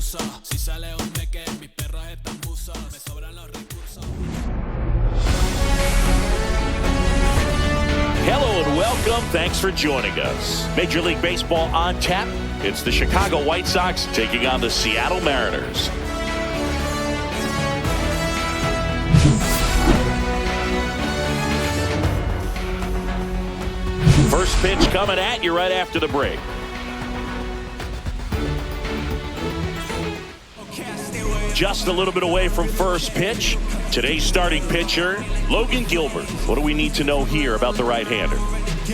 excusa. Si sale un meque, mis perras están musas. Me sobran los recursos. Hello and welcome. Thanks for joining us. Major League Baseball on tap. It's the Chicago White Sox taking on the Seattle Mariners. First pitch coming at you right after the break. Just a little bit away from first pitch. Today's starting pitcher, Logan Gilbert. What do we need to know here about the right-hander?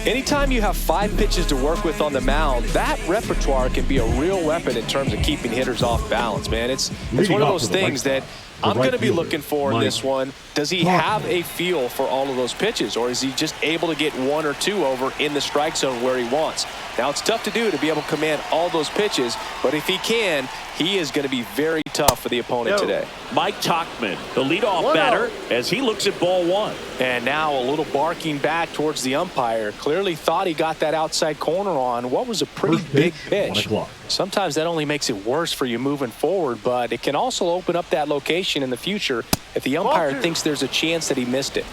Anytime you have 5 pitches to work with on the mound, that repertoire can be a real weapon in terms of keeping hitters off balance, man. It's one of those things that I'm going to be looking for in this one. Does he have a feel for all of those pitches, or is he just able to get 1 or 2 over in the strike zone where he wants? Now, it's tough to do to be able to command all those pitches, but if he can, he is going to be very tough for the opponent today. Mike Tauchman, the leadoff batter, as he looks at ball 1. And now a little barking back towards the umpire. Clearly thought he got that outside corner on what was a pretty big pitch. Sometimes that only makes it worse for you moving forward, but it can also open up that location in the future if the umpire thinks there's a chance that he missed it.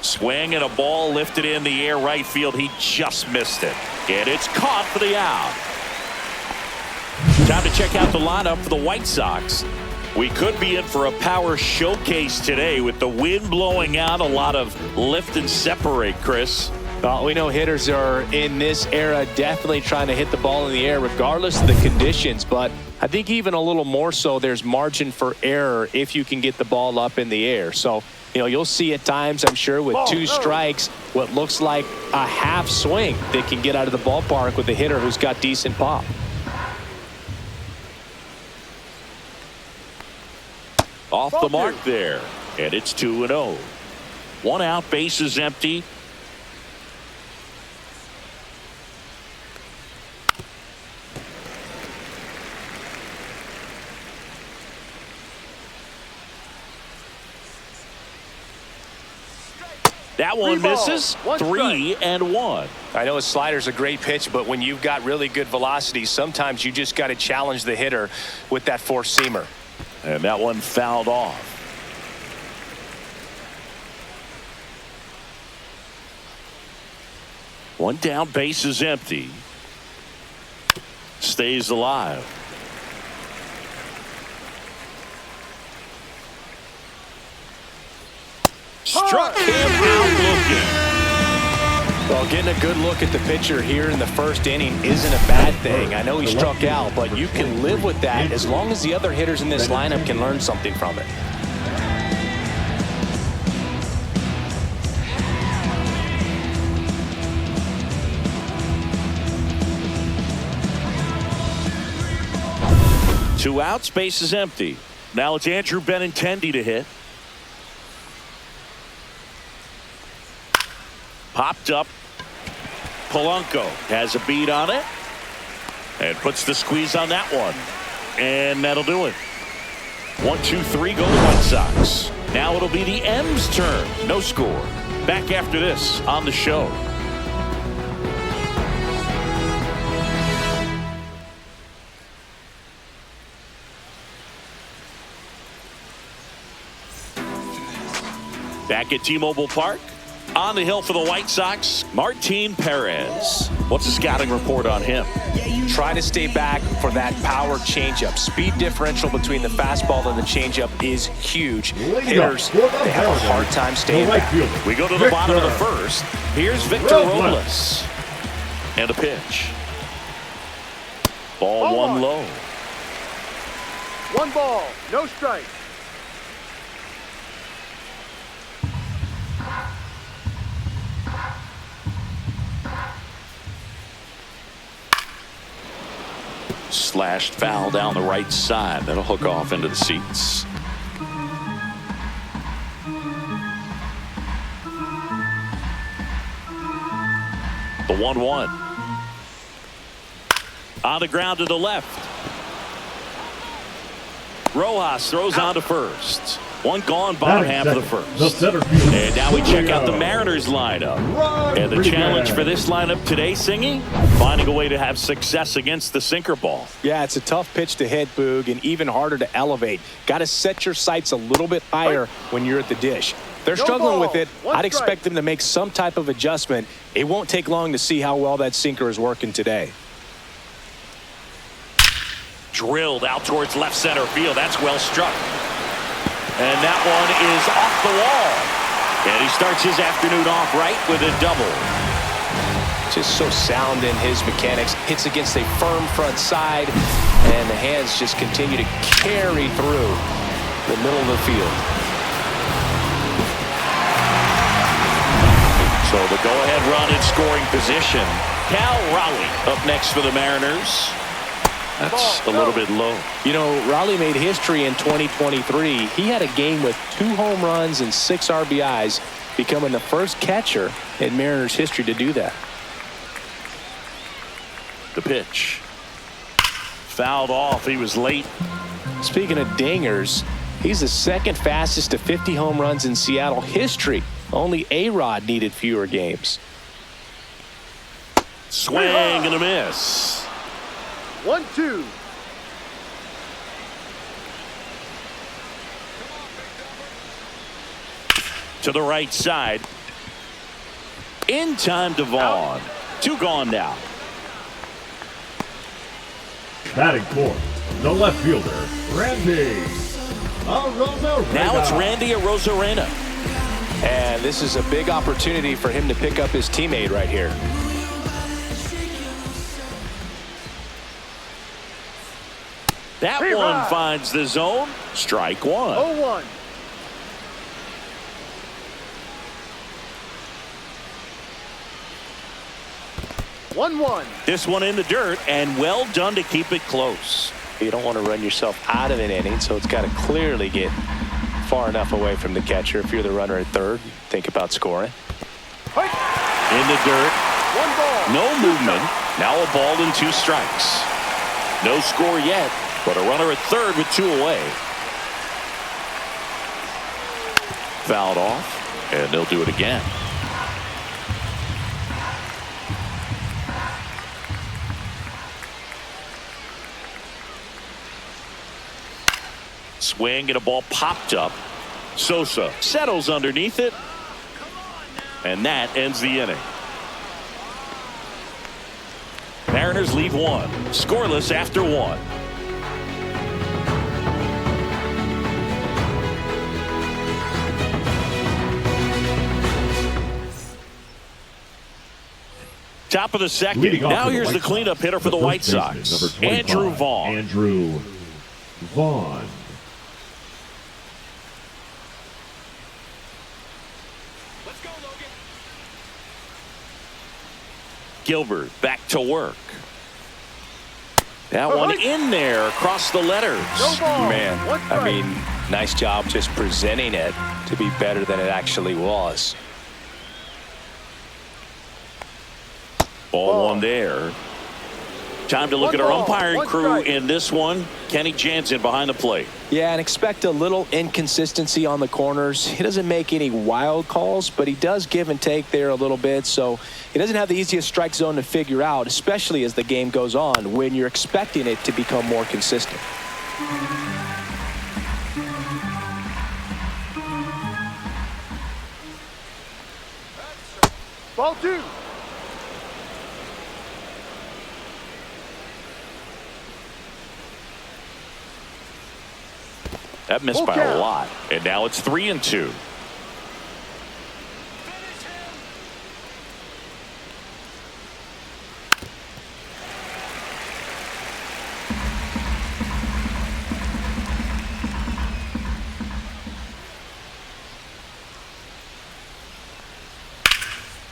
Swing and a ball lifted in the air right field. He just missed it. And it's caught for the out. Time to check out the lineup for the White Sox. We could be in for a power showcase today with the wind blowing out. A lot of lift and separate, Chris. Well, we know hitters are in this era definitely trying to hit the ball in the air regardless of the conditions, but I think even a little more so there's margin for error if you can get the ball up in the air. So, you know, you'll see at times, I'm sure, with 2 strikes, what looks like a half swing that can get out of the ballpark with a hitter who's got decent pop. Off the mark there, and it's 2-0. 1 out, bases empty. That one misses. 3-1. I know his slider's a great pitch, but when you've got really good velocity, sometimes you just got to challenge the hitter with that four-seamer. And that one fouled off. One down, base is empty. Stays alive. Struck him out looking. Well, getting a good look at the pitcher here in the first inning isn't a bad thing. I know he struck out, but you can live with that as long as the other hitters in this lineup can learn something from it. Two outs, base is empty. Now it's Andrew Benintendi to hit. Popped up. Polanco has a beat on it and puts the squeeze on that one, and that'll do it. 1-2-3 go the White Sox. Now it'll be the M's turn. No score. Back after this on the show. Back at T-Mobile Park. On the hill for the White Sox, Martin Perez. What's the scouting report on him? Try to stay back for that power changeup. Speed differential between the fastball and the changeup is huge. Hitters, they have a hard time staying back. We go to the bottom of the first. Here's Victor Robles. And a pitch. Ball 1 low. 1 ball, no strike. Slashed foul down the right side. That'll hook off into the seats. The 1-1. On the ground to the left. Rojas throws on to first. One gone, bottom half of the first. The center field. And now we check out the Mariners lineup. And the challenge for this lineup today, Singy, finding a way to have success against the sinker ball. Yeah, it's a tough pitch to hit, Boog, and even harder to elevate. Got to set your sights a little bit higher when you're at the dish. They're struggling with it. I'd expect them to make some type of adjustment. It won't take long to see how well that sinker is working today. Drilled out towards left center field. That's well struck. And that one is off the wall. And he starts his afternoon off right with a double. Just so sound in his mechanics. Hits against a firm front side, and the hands just continue to carry through the middle of the field. So the go-ahead run in scoring position. Cal Raleigh up next for the Mariners. That's a little bit low. You know, Raleigh made history in 2023. He had a game with 2 home runs and 6 RBIs, becoming the first catcher in Mariners history to do that. The pitch. Fouled off. He was late. Speaking of dingers, he's the second fastest to 50 home runs in Seattle history. Only A-Rod needed fewer games. Swing and a miss. 1-2. To the right side. In time to Vaughn. 2 gone now. Batting fourth, the left fielder, Randy Arozarena. Now it's Randy Arozarena. And this is a big opportunity for him to pick up his teammate right here. That one finds the zone. Strike one. 0-1. This one in the dirt, and well done to keep it close. You don't want to run yourself out of an inning, so it's got to clearly get far enough away from the catcher. If you're the runner at third, think about scoring. In the dirt. 1 ball. No movement. Now a ball and 2 strikes. No score yet, but a runner at third with 2 away. Fouled off, and they'll do it again. Swing and a ball popped up. Sosa settles underneath it, and that ends the inning. Mariners leave 1, scoreless after 1. Top of the second. Now here's the cleanup hitter for the White Sox, Andrew Vaughn. Andrew Vaughn. Gilbert back to work. That one in there across the letters. Man, I mean, nice job just presenting it to be better than it actually was. Ball 1 there. Time to look at our umpiring crew in this one. Kenny Jansen behind the plate. Yeah, and expect a little inconsistency on the corners. He doesn't make any wild calls, but he does give and take there a little bit. So he doesn't have the easiest strike zone to figure out, especially as the game goes on when you're expecting it to become more consistent. Ball 2. That missed by a lot. And now it's 3-2.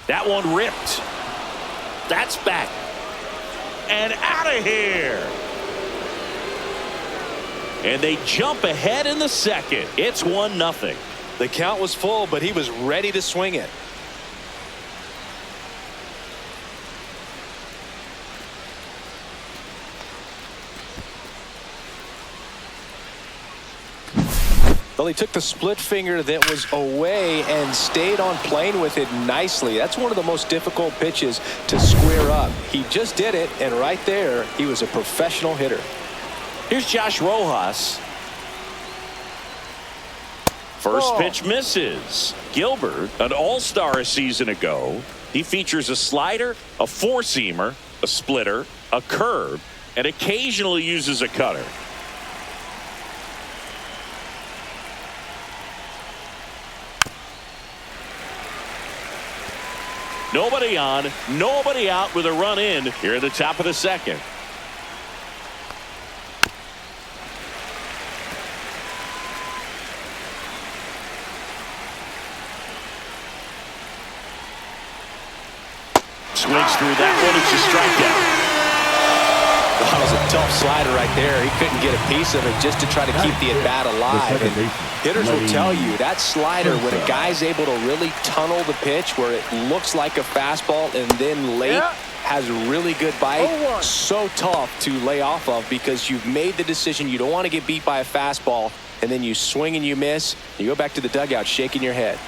That one ripped. That's back. And out of here. And they jump ahead in the second. It's 1-0. The count was full, but he was ready to swing it. The Well, he took the split finger that was away and stayed on plane with it nicely. That's one of the most difficult pitches to square up. He just did it, and right there, he was a professional hitter. Here's Josh Rojas. First pitch misses. Gilbert, an all-star a season ago. He features a slider, a four-seamer, a splitter, a curve, and occasionally uses a cutter. Nobody on, nobody out with a run in here at the top of the second. Swings through that one. It's a strikeout. That was a tough slider right there. He couldn't get a piece of it just to try to keep the at-bat alive. And hitters will tell you that slider, when a guy's able to really tunnel the pitch where it looks like a fastball and then late has really good bite, so tough to lay off of because you've made the decision you don't want to get beat by a fastball, and then you swing and you miss. You go back to the dugout shaking your head.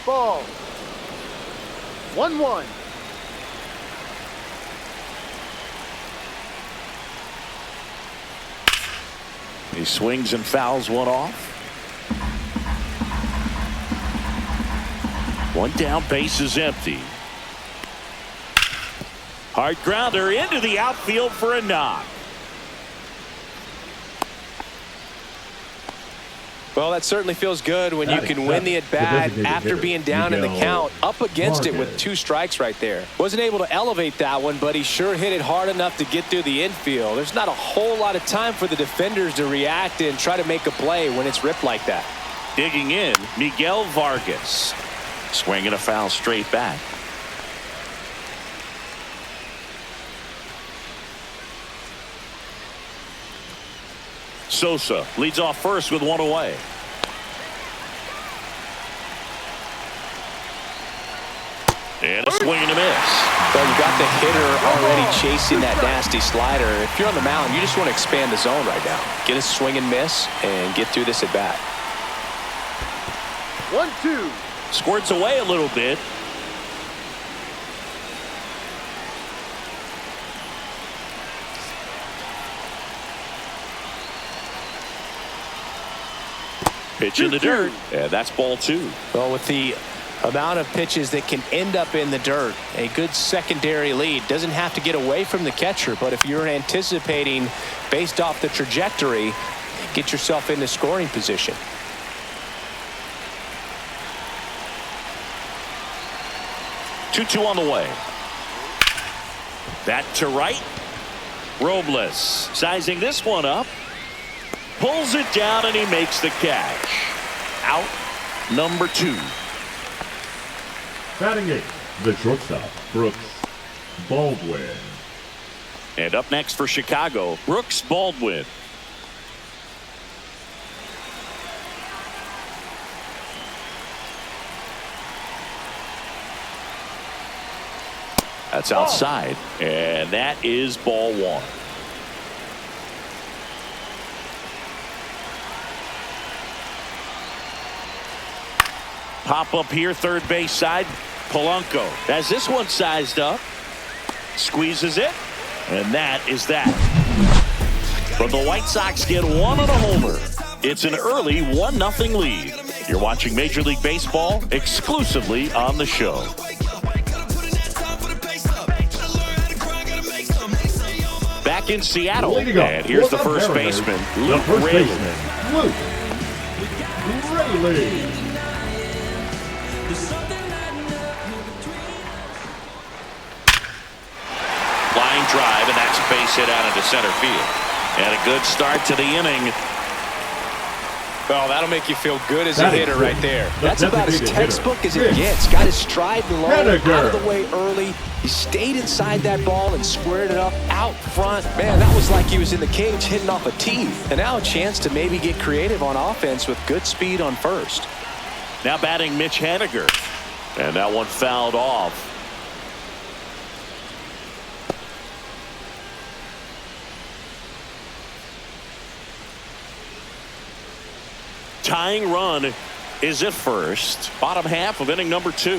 Ball. 1-1. He swings and fouls one off. One down, base is empty. Hard grounder into the outfield for a knock. Well, that certainly feels good when you can win the at-bat after being down in the count, up against it with 2 strikes right there. Wasn't able to elevate that one, but he sure hit it hard enough to get through the infield. There's not a whole lot of time for the defenders to react and try to make a play when it's ripped like that. Digging in, Miguel Vargas. Swinging a foul straight back. Sosa leads off first with 1 away. And a swing and a miss. Well, you got the hitter already chasing that nasty slider. If you're on the mound, you just want to expand the zone right now. Get a swing and miss and get through this at bat. 1-2. Squirts away a little bit. Pitch in the dirt, and that's ball 2. Well, with the amount of pitches that can end up in the dirt, a good secondary lead doesn't have to get away from the catcher, but if you're anticipating based off the trajectory, get yourself into scoring position. Two on the way. That to right. Robles sizing this one up. Pulls it down and he makes the catch. Out number 2. Batting 8, the shortstop, Brooks Baldwin. And up next for Chicago, Brooks Baldwin. That's outside, and that is ball 1. Pop up here, third base side. Polanco has this one sized up. Squeezes it, and that is that. But the White Sox get 1 on a homer. It's an early 1-0 lead. You're watching Major League Baseball exclusively on the show. Back in Seattle, and here's the first baseman, Luke Raley. Line drive, and that's a base hit out into center field. And a good start to the inning. Well, that'll make you feel good as a hitter right there. That's about as textbook as it gets. Got his stride low, out of the way early. He stayed inside that ball and squared it up out front. Man, that was like he was in the cage hitting off a tee. And now a chance to maybe get creative on offense with good speed on first. Now batting Mitch Haniger. And that one fouled off. tying run is at first. Bottom half of inning number 2.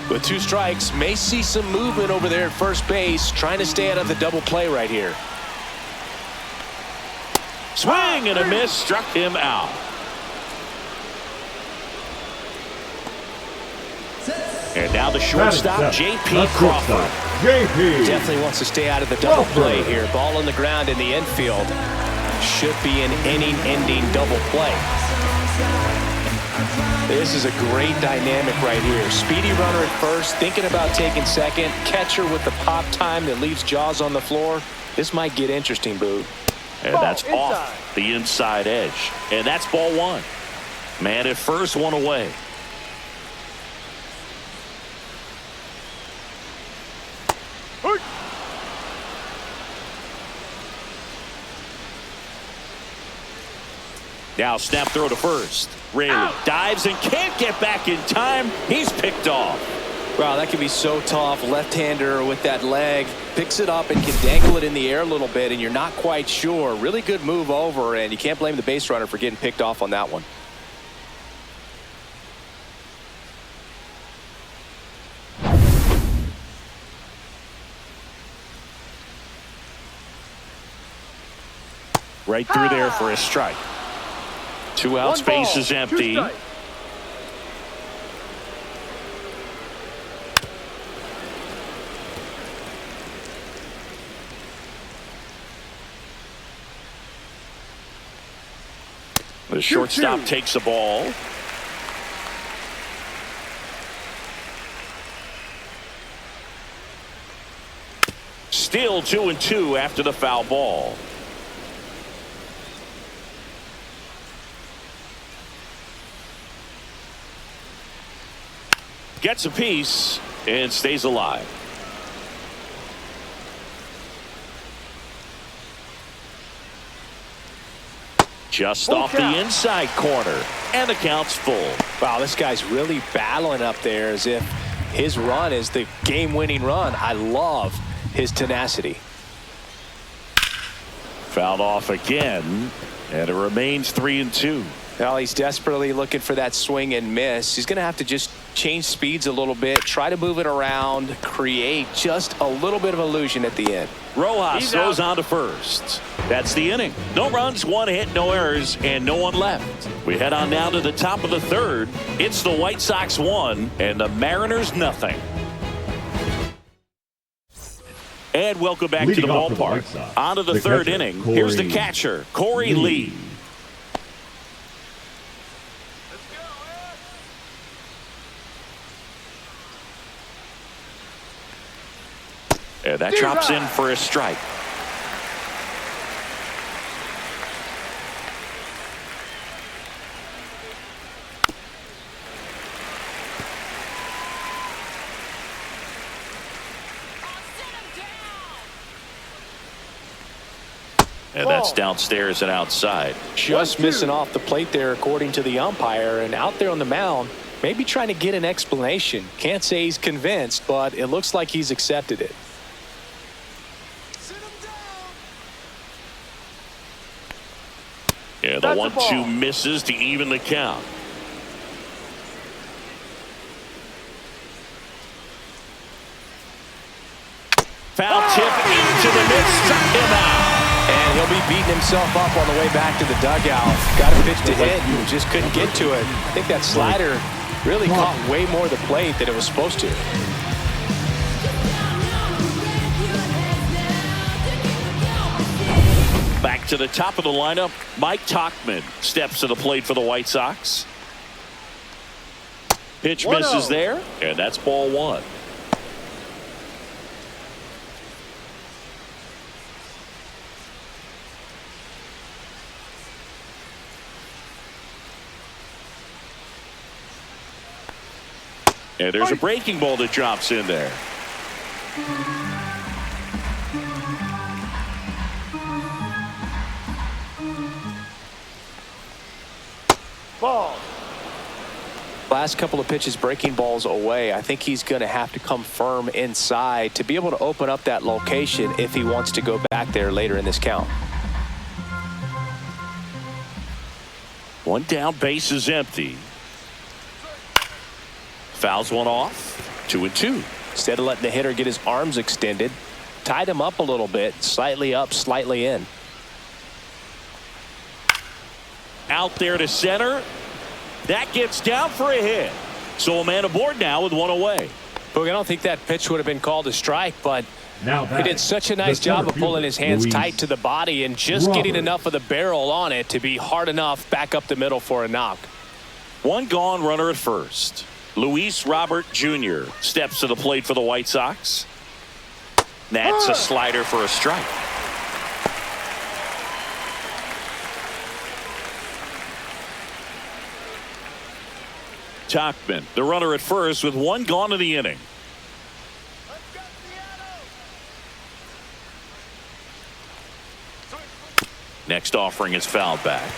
With 2 strikes, may see some movement over there at first base, trying to stay out of the double play right here. Swing and a miss, struck him out. And now the shortstop, J.P. Crawford. J.P. Definitely wants to stay out of the double play here. Ball on the ground in the infield. Should be an inning-ending double play. This is a great dynamic right here. Speedy runner at first, thinking about taking second. Catcher with the pop time that leaves Jaws on the floor. This might get interesting, Boo. And that's off the inside edge. And that's ball 1. Man at first, 1 away. Now snap throw to first. Raley dives and can't get back in time. He's picked off. Wow, that can be so tough. Left-hander with that leg. Picks it up and can dangle it in the air a little bit, and you're not quite sure. Really good move over, and you can't blame the base runner for getting picked off on that one. Right through there for a strike. 2 outs, base is empty. The shortstop takes the ball. Still 2-2 after the foul ball. Gets a piece and stays alive. Just off the inside corner, and the count's full. Wow, this guy's really battling up there as if his run is the game-winning run. I love his tenacity. Fouled off again, and it remains 3-2. Well, he's desperately looking for that swing and miss. He's going to have to just change speeds a little bit, try to move it around, create just a little bit of illusion at the end. Rojas throws on to first. That's the inning. No runs, 1 hit, no errors, and no one left. We head on now to the top of the 3rd. It's the White Sox 1 and the Mariners nothing. And welcome back to the ballpark. On to the 3rd inning. Here's the catcher, Corey Lee. And that drops in for a strike. And that's downstairs and outside. Just missing off the plate there, according to the umpire, and out there on the mound, maybe trying to get an explanation. Can't say he's convinced, but it looks like he's accepted it. Yeah, the 1-2 misses to even the count. Foul tip into the mid, struck him out. And he'll be beating himself up on the way back to the dugout. Got a pitch to hit and just couldn't get to it. I think that slider really caught way more of the plate than it was supposed to. Back to the top of the lineup, Mike Tauchman steps to the plate for the White Sox. Pitch misses there, and that's ball 1. And there's a breaking ball that drops in there. Ball. Last couple of pitches breaking balls away. I think he's going to have to come firm inside to be able to open up that location if he wants to go back there later in this count. One down, base is empty. Fouls one off. 2-2. Instead of letting the hitter get his arms extended, tied him up a little bit, slightly up, slightly in. Out there to center. That gets down for a hit. So a man aboard now with one away. Boog, I don't think that pitch would have been called a strike, but he did such a nice job of pulling his hands tight to the body and just getting enough of the barrel on it to be hard enough back up the middle for a knock. One gone, runner at first. Luis Robert Jr. steps to the plate for the White Sox. That's a slider for a strike. Tachman, the runner at first with one gone in the inning. Next offering is fouled back.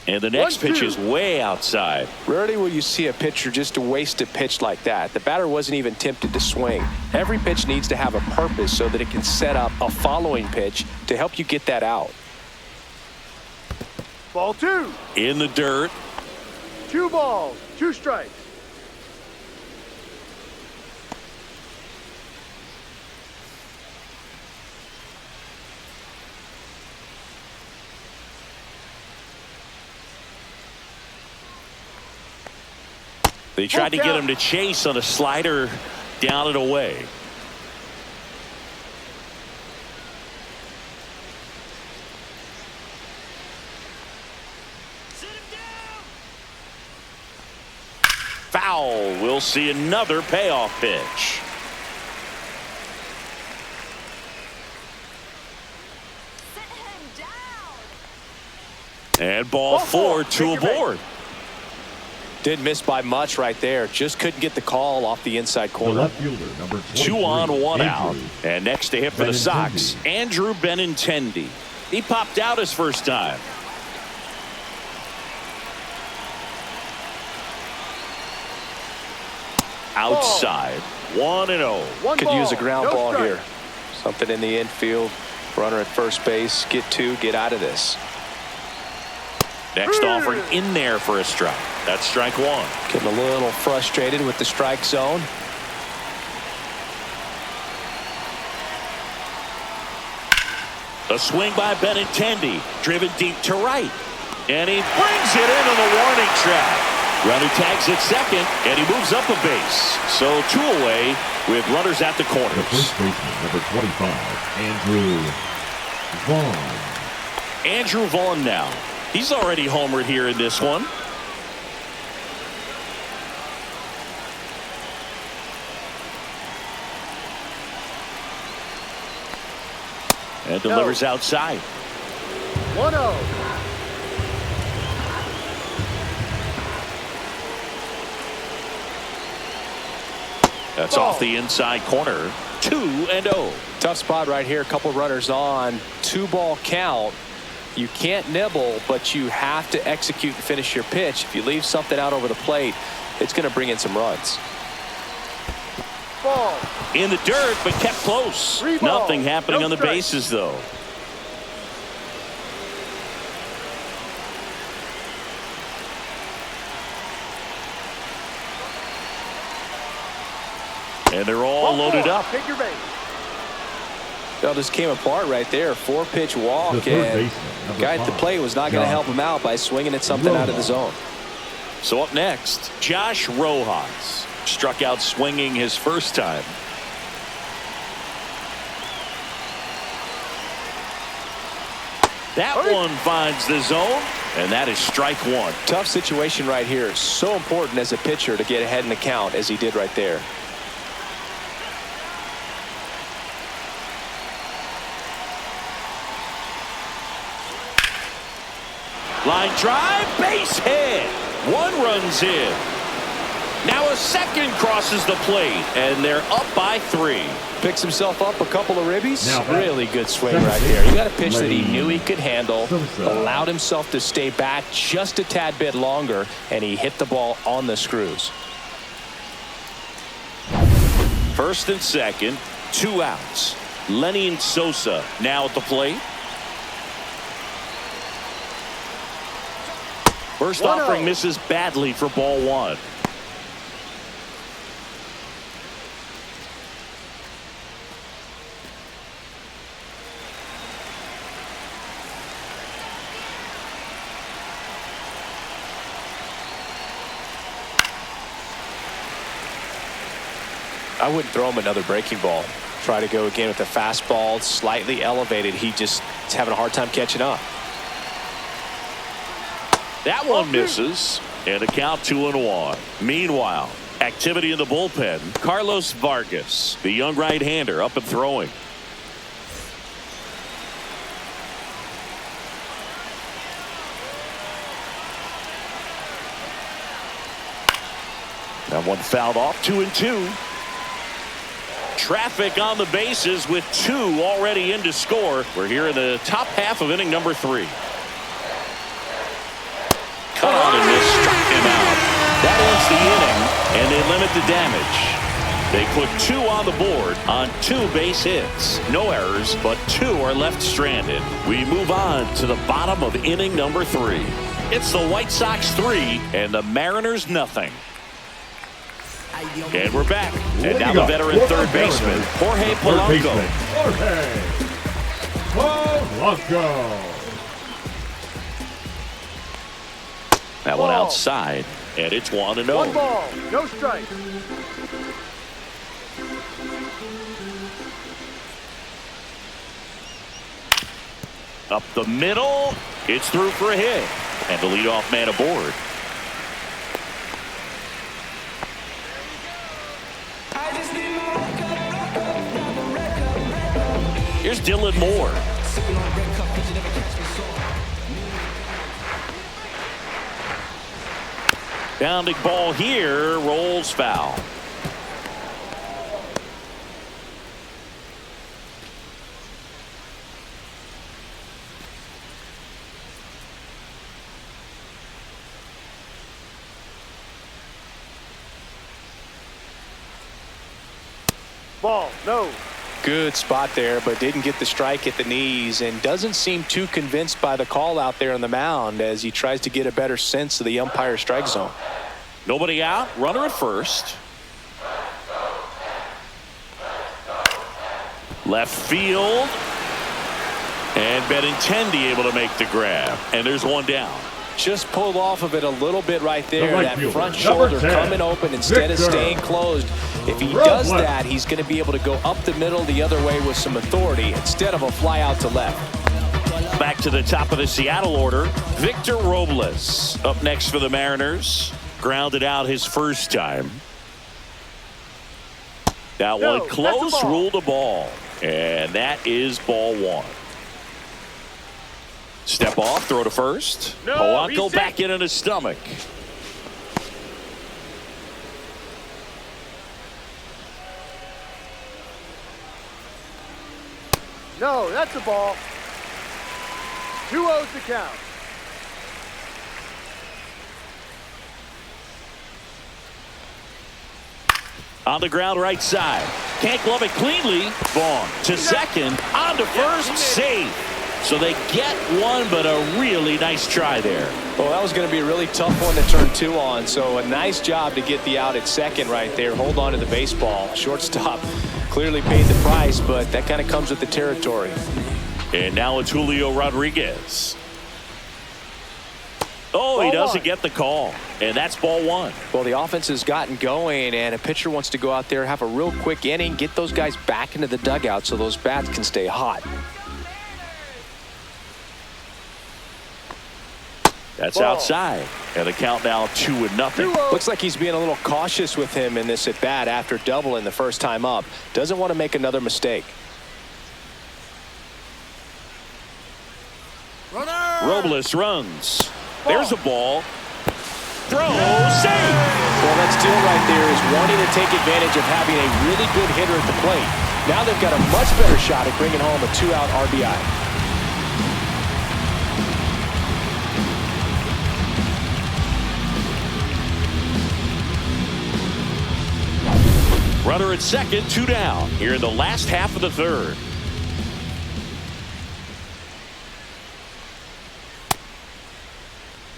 And the next pitch is way outside. Rarely will you see a pitcher just waste a pitch like that. The batter wasn't even tempted to swing. Every pitch needs to have a purpose so that it can set up a following pitch to help you get that out. Ball 2. In the dirt. 2 balls, 2 strikes. They tried to get him to chase on a slider down and away. Foul. We'll see another payoff pitch. And ball 4, 2 aboard. Didn't miss by much right there. Just couldn't get the call off the inside corner. The left fielder, number 2 on, 1 out. Andrew. And next to hit for the Sox, Andrew Benintendi. He popped out his first time. Outside. 1-0. Could use a ground ball here. Something in the infield. Runner at first base. Get 2. Get out of this. Next offering in there for a strike. That's strike 1. Getting a little frustrated with the strike zone. A swing by Benintendi. Driven deep to right. And he brings it into the warning track. Runner tags at second, and he moves up a base. So 2 away with runners at the corners. The first baseman, number 25, Andrew Vaughn. Andrew Vaughn now. He's already homered here in this one. And delivers outside. 1-0. That's off the inside corner. 2-0. Tough spot right here. A couple runners on. 2-ball count. You can't nibble, but you have to execute and finish your pitch. If you leave something out over the plate, it's going to bring in some runs. Ball. In the dirt, but kept close. 3 balls, Nothing happening no on the strike. bases, though. And they're all loaded up. Take your base. Well, just came apart right there. 4-pitch walk, The third and baseman, number guy at the 5, plate was not going to help him out by swinging at something out of the zone. So up next, Josh Rojas. Struck out swinging his first time. That one finds the zone, and that is strike 1. Tough situation right here. So important as a pitcher to get ahead in the count as he did right there. Line drive, base hit. 1 run's in. Now a second crosses the plate, and they're up by 3. Picks himself up a couple of ribbies. Now, really good swing right there. He got a pitch that he knew he could handle, allowed himself to stay back just a tad bit longer, and he hit the ball on the screws. First and second, 2 outs. Lenny and Sosa now at the plate. First offering misses badly for ball 1. I wouldn't throw him another breaking ball. Try to go again with the fastball, slightly elevated. He just is having a hard time catching up. That one misses, and a count 2-1. Meanwhile, activity in the bullpen. Carlos Vargas, the young right-hander, up and throwing. That one fouled off. 2-2. Traffic on the bases with 2 already in to score. We're here in the top half of inning number 3. Cut on and miss, struck him out. That ends the inning, and they limit the damage. They put 2 on the board on 2 base hits. No errors, but 2 are left stranded. We move on to the bottom of inning number 3. It's the White Sox 3 and the Mariners nothing. And we're back. And now the veteran third baseman, Jorge Polanco. Jorge Polanco. That one outside, and it's 1-0. 1 ball, no strike. Up the middle, it's through for a hit, and the leadoff man aboard. Here's Dylan Moore. Bounding ball here, rolls foul. Ball, no. Good spot there, but didn't get the strike at the knees, and doesn't seem too convinced by the call out there on the mound as he tries to get a better sense of the umpire strike zone. Nobody out, runner at first. Left field, and Benintendi able to make the grab, and there's 1 down. Just pulled off of it a little bit right there. right That fielder, front number shoulder 10, coming open instead of Victor. staying closed. If he does that, he's going to be able to go up the middle the other way with some authority instead of a fly out to left. Back to the top of the Seattle order, Victor Robles up next for the Mariners. Grounded out his first time. That No, one close, that's a ball. ruled a ball, and that is ball 1. Step off, throw to first. No, Polanco he's back sick. in his stomach. No, that's a ball. 2-0's the count. On the ground right side. Can't glove it cleanly. Vaughn to second. On to first. Save. So they get 1, but a really nice try there. Well, that was going to be a really tough one to turn 2 on. So a nice job to get the out at second right there. Hold on to the baseball. Shortstop clearly paid the price, but that kind of comes with the territory. And now it's Julio Rodriguez. Oh, he Ball doesn't 1. get the call. And that's ball 1. Well, the offense has gotten going, and a pitcher wants to go out there, have a real quick inning, get those guys back into the dugout so those bats can stay hot. That's Ball. outside. And the count now 2-0. 2-0. Looks like he's being a little cautious with him in this at bat after doubling the first time up. Doesn't want to make another mistake. Robles runs. There's a ball. Throw. Save. Well, Let's deal right there is wanting to take advantage of having a really good hitter at the plate. Now they've got a much better shot at bringing home a 2-out RBI. Runner at second, 2 down here in the last half of the third.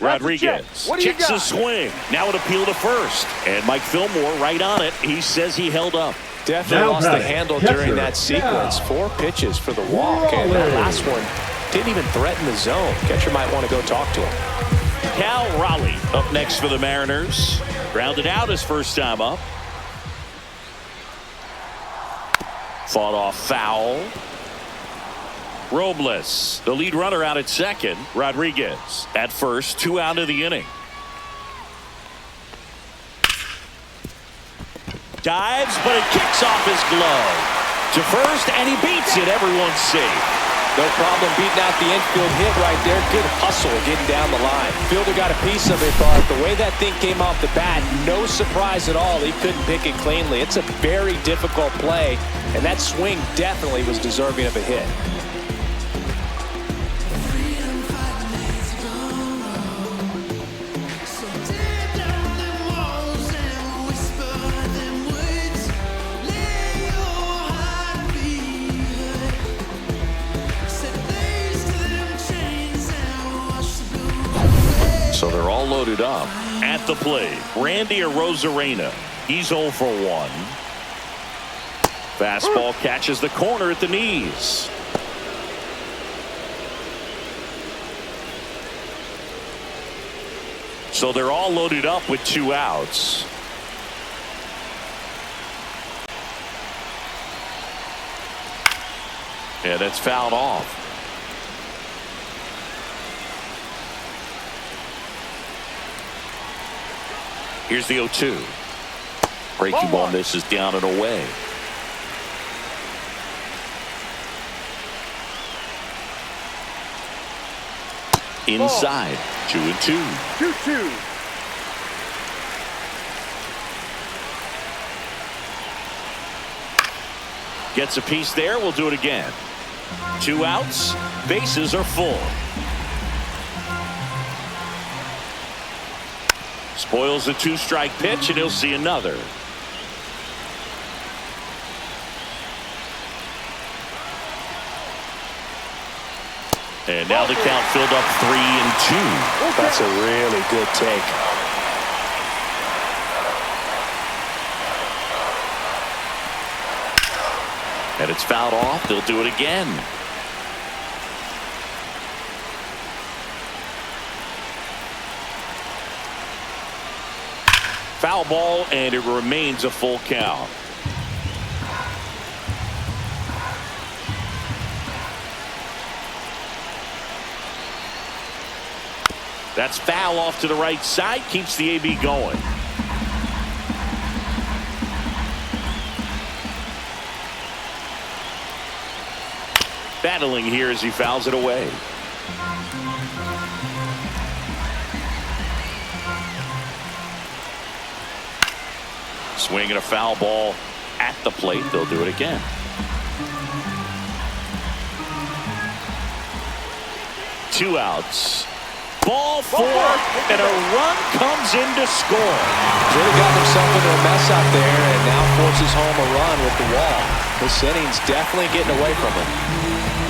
Rodriguez checks a swing. Now an appeal to first. And Mike Fillmore right on it. He says he held up. Definitely lost the handle during that sequence. 4 pitches for the walk. And that last one didn't even threaten the zone. Catcher might want to go talk to him. Cal Raleigh up next for the Mariners. Grounded out his first time up. Fought off foul. Robles, the lead runner, out at second. Rodriguez at first, 2 out of the inning. Dives, but it kicks off his glove to first, and he beats it. Everyone's safe. No problem beating out the infield hit right there. Good hustle getting down the line. Fielder got a piece of it, but the way that thing came off the bat, no surprise at all. He couldn't pick it cleanly. It's a very difficult play, and that swing definitely was deserving of a hit. So they're all loaded up at the plate. Randy Arozarena. He's 0 for 1. Fastball catches the corner at the knees. So they're all loaded up with 2 outs. And it's fouled off. Here's the 0-2. Breaking ball misses down and away. Inside. 2-2. 2-2. Gets a piece there. We'll do it again. 2 outs. Bases are full. Spoils the 2-strike pitch, and he'll see another. And now the count filled up 3-2. That's a really good take. And it's fouled off. They'll do it again. Foul ball, and it remains a full count. That's foul off to the right side. Keeps the AB going. Battling here as he fouls it away. Swinging a foul ball at the plate. They'll do it again. Two outs. Ball 4, and a run comes in to score. Really got himself into a mess out there and now forces home a run with the wall. This inning's definitely getting away from him.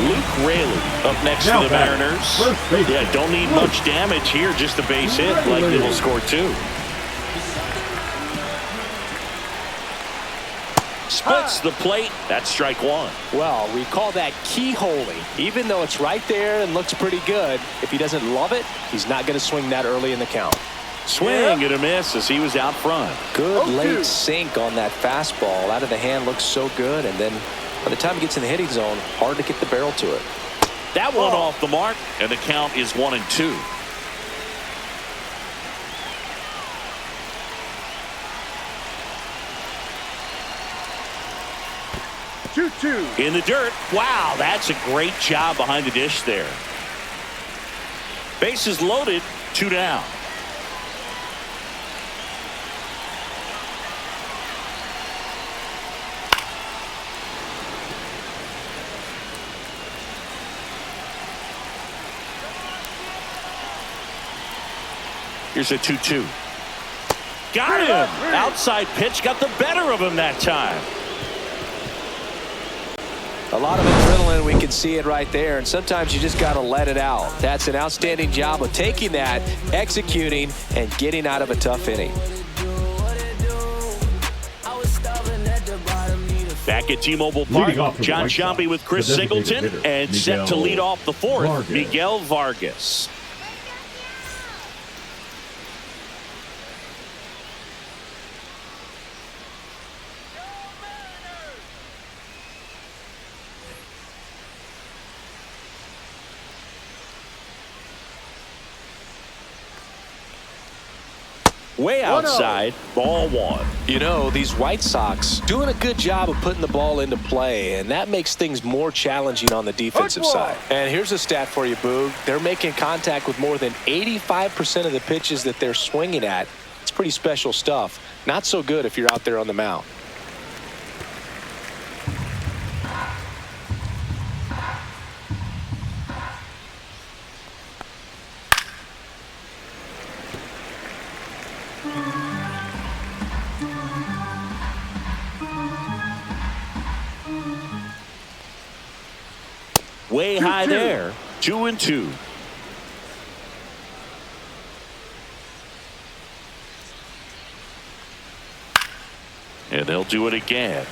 Luke Raley up next to the Mariners. Yeah, don't need much damage here, just a base hit. Likely will score 2. Splits the plate. That's strike 1. Well, we call that keyholing. Even though it's right there and looks pretty good, if he doesn't love it, he's not going to swing that early in the count. Swing and a miss as he was out front. Good late sink on that fastball. Out of the hand looks so good, and then by the time he gets in the hitting zone, hard to get the barrel to it. That one off the mark, and the count is 1-2. In the dirt. Wow, that's a great job behind the dish there. Bases loaded, 2 down. Here's a 2-2. Got him. Outside pitch got the better of him that time. A lot of adrenaline, we can see it right there, and sometimes you just got to let it out. That's an outstanding job of taking that, executing, and getting out of a tough inning. Back at T-Mobile Park, John Sciambi with Chris Singleton, and set to lead off the fourth, Miguel Vargas. Way outside, ball one. You know, these White Sox doing a good job of putting the ball into play, and that makes things more challenging on the defensive side. And here's a stat for you, Boog. They're making contact with more than 85% of the pitches that they're swinging at. It's pretty special stuff. Not so good if you're out there on the mound. Way high there. 2-2. And they'll do it again.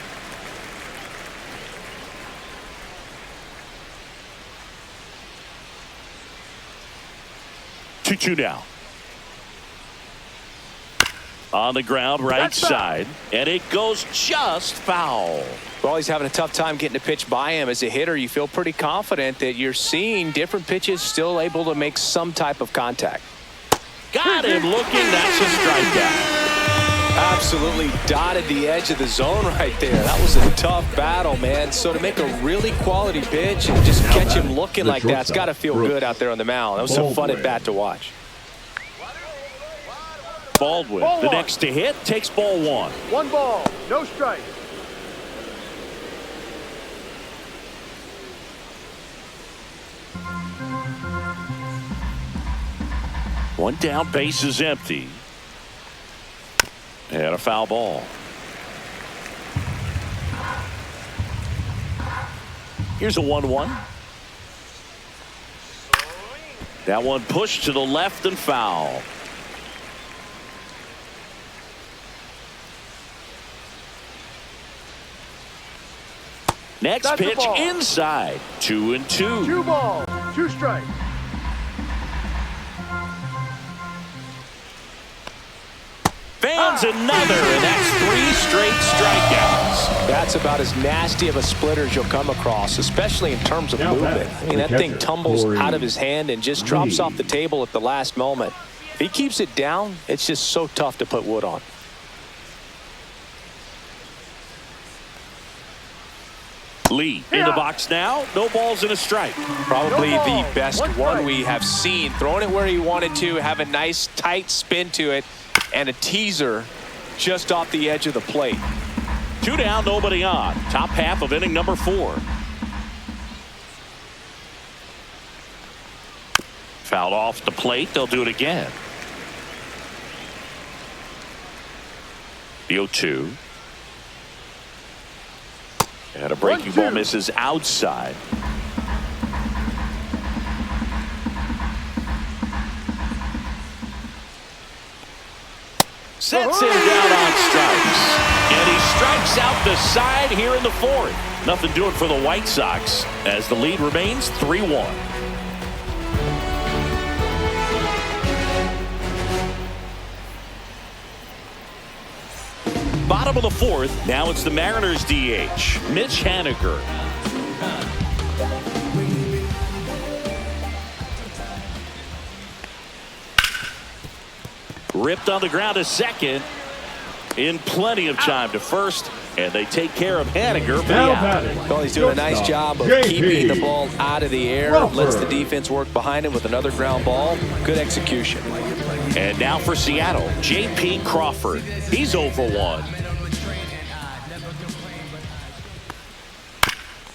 Two now. On the ground, right side. And it goes just foul. Well, he's having a tough time getting a pitch by him. As a hitter, you feel pretty confident that you're seeing different pitches still able to make some type of contact. Got him looking. That's a strikeout. Absolutely dotted the edge of the zone right there. That was a tough battle, man. So to make a really quality pitch and just catch him looking like that, it's got to feel good out there on the mound. That was some fun at bat to watch. Baldwin, the next to hit, takes ball one. 1 ball, no strike. One down, base is empty. And a foul ball. Here's a 1-1. That one pushed to the left and foul. Next pitch inside. 2-2. 2 balls, 2 strikes. Fans another, and that's 3 straight strikeouts. That's about as nasty of a splitter as you'll come across, especially in terms of movement. I mean, that thing tumbles out of his hand and just drops off the table at the last moment. If he keeps it down, it's just so tough to put wood on. Lee in the box now. No balls and a strike. Probably the best one we have seen. Throwing it where he wanted to, have a nice tight spin to it, and a teaser just off the edge of the plate. 2 down, nobody on. Top half of inning number 4. Fouled off the plate. They'll do it again. The 0-2. And a breaking ball misses outside. Sets him down on strikes. And he strikes out the side here in the 4th. Nothing doing for the White Sox as the lead remains 3-1. Bottom of the 4th. Now it's the Mariners DH, Mitch Haniger. Ripped on the ground to second. In plenty of time to first. And they take care of Haniger for the out. Well, he's doing a nice job of keeping the ball out of the air. Lets the defense work behind him with another ground ball. Good execution. And now for Seattle, J.P. Crawford. He's 0 for 1.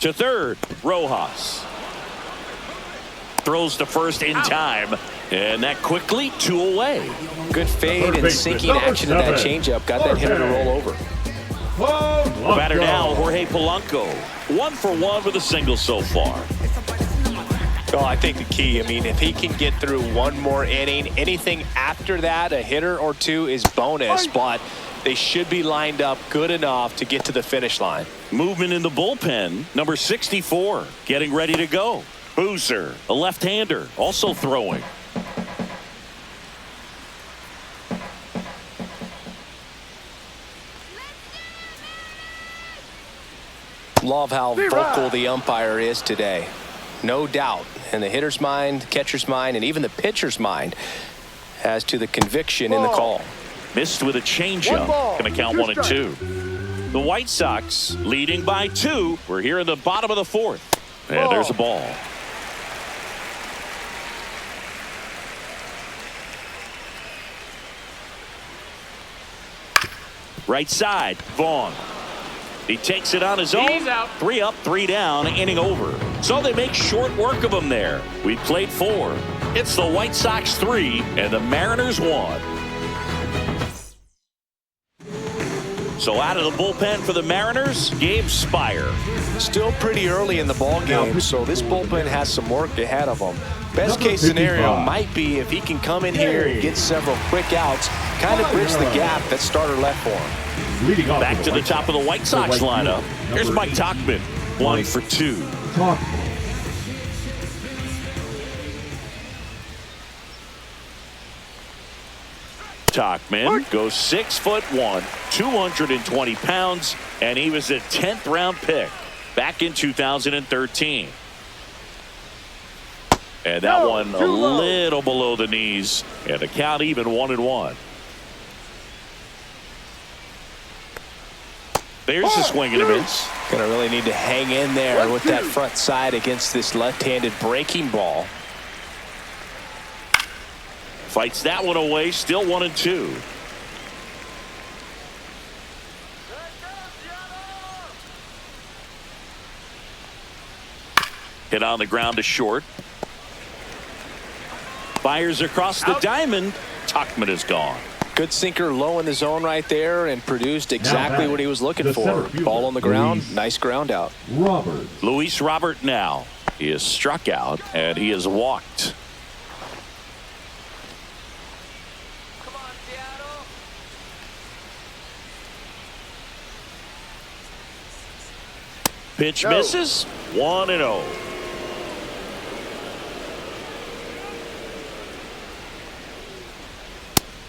To third, Rojas. Throws to first in time. And that quickly 2 away. Good fade and sinking action in that changeup. Got that hitter to roll over. The batter now, Jorge Polanco. 1 for 1 with a single so far. Oh, I think the key, if he can get through one more inning, anything after that, a hitter or two is bonus, but they should be lined up good enough to get to the finish line. Movement in the bullpen. Number 64 getting ready to go. Boozer, a left-hander, also throwing. Love how vocal the umpire is today. No doubt in the hitter's mind, catcher's mind, and even the pitcher's mind as to the conviction in the call. Missed with a changeup. Going to count 1 and 2. The White Sox leading by 2. We're here in the bottom of the 4th. And there's a ball. Right side, Vaughn. He takes it on his own. He's out. 3 up, 3 down, inning over. So they make short work of him there. We played 4. It's the White Sox 3 and the Mariners 1. So out of the bullpen for the Mariners, Gabe Spire. Still pretty early in the ball game, so this bullpen has some work ahead of them. Best case scenario might be if he can come in here and get several quick outs, kind of bridge the gap that starter left for him. Back to the top of the White Sox lineup. Here's Mike Tauchman. 1 for 2. Tauchman goes 6'1", 220 pounds, and he was a 10th round pick back in 2013. And that one a little below the knees, and the count even 1-1. There's the swing and a miss. Gonna really need to hang in there with that front side against this left-handed breaking ball. Fights that one away, still 1 and 2. Hit on the ground to short. Fires across the diamond. Tauchman is gone. Good sinker low in the zone right there and produced exactly what he was looking for. Ball on the ground, nice ground out. Luis Robert now. He is struck out and he is walked. Pitch misses. 1-0.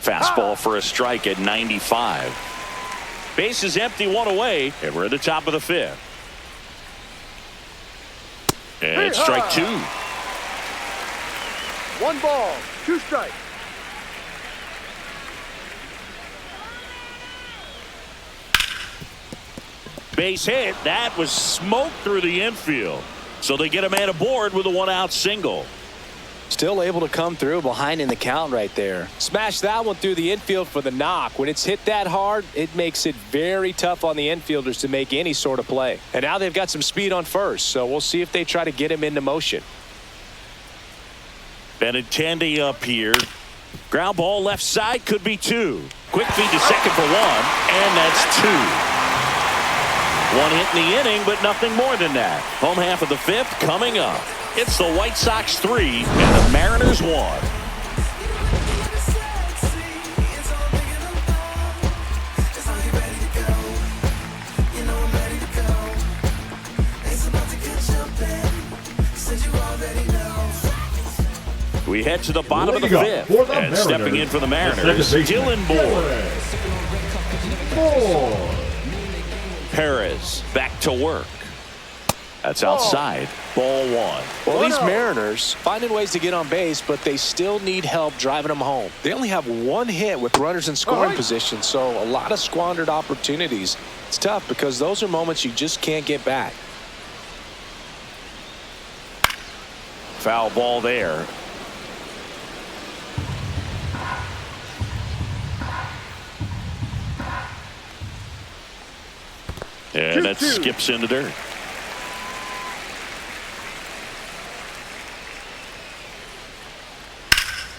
Fastball for a strike at 95. Base is empty, 1 away, and we're at the top of the 5th. And strike 2. 1 ball, 2 strikes. Base hit. That was smoked through the infield. So they get a man aboard with a 1-out single. Still able to come through behind in the count right there. Smash that one through the infield for the knock. When it's hit that hard, it makes it very tough on the infielders to make any sort of play. And now they've got some speed on first, so we'll see if they try to get him into motion. Benintendi up here. Ground ball left side, could be 2. Quick feed to second for 1, and that's 2. 1 hit in the inning, but nothing more than that. Home half of the 5th coming up. It's the White Sox 3 and the Mariners 1. We head to the bottom of the 5th, and stepping in for the Mariners, Dylan Moore. Perez back to work. That's outside. Ball 1. Well, these Mariners finding ways to get on base, but they still need help driving them home. They only have 1 hit with runners in scoring position, so a lot of squandered opportunities. It's tough because those are moments you just can't get back. Foul ball there. And that skips into dirt.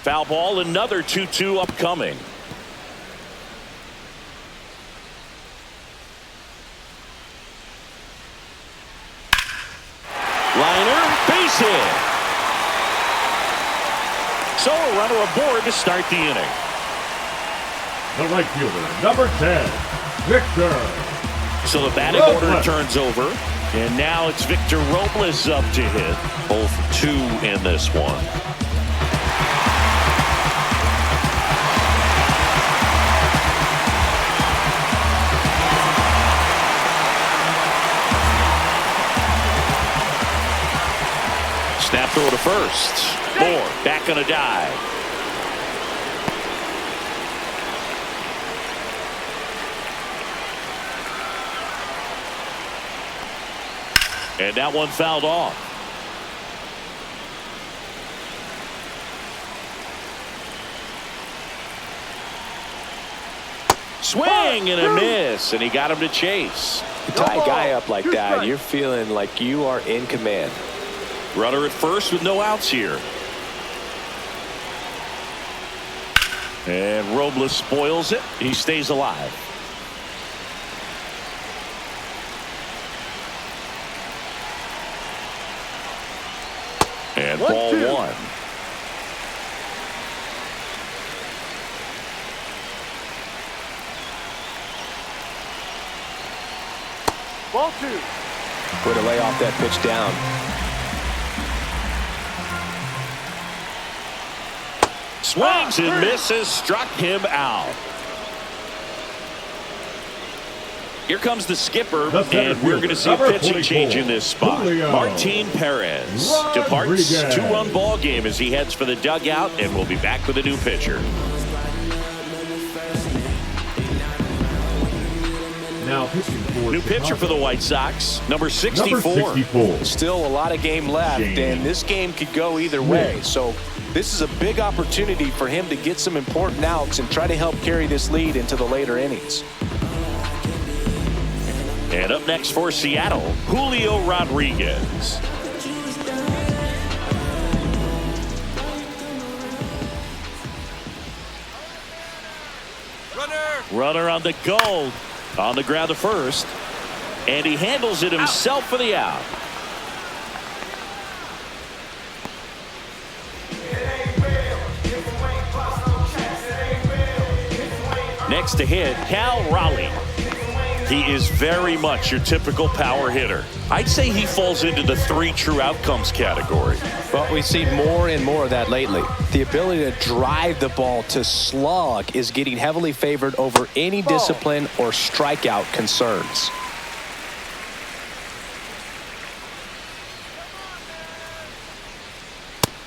Foul ball, another 2-2 upcoming. Liner, base hit. So a runner aboard to start the inning. The right fielder, number 10, Victor. So the batting order turns over, and now it's Victor Robles up to hit. Both 2 in this one. Snap throw to first. Moore back on a dive. And that one fouled off. Swing and a miss, and he got him to chase. You tie a guy up like that, and you're feeling like you are in command. Runner at first with no outs here. And Robles spoils it. He stays alive. And ball 1. Ball 2. Way to lay off that pitch down. Swings and misses, struck him out. Here comes the skipper, and we're going to see a pitching change in this spot. Martin Perez departs. 2-run ball game as he heads for the dugout, and we'll be back with a new pitcher. Now pitching for New pitcher for the White Sox, number 64. Still a lot of game left, and this game could go either way. So this is a big opportunity for him to get some important outs and try to help carry this lead into the later innings. And up next for Seattle, Julio Rodriguez. Runner on the go. On the ground to first. And he handles it himself for the out. Next to hit, Cal Raleigh. He is very much your typical power hitter. I'd say he falls into the 3 true outcomes category. Well, we've seen more and more of that lately. The ability to drive the ball to slug is getting heavily favored over any discipline or strikeout concerns.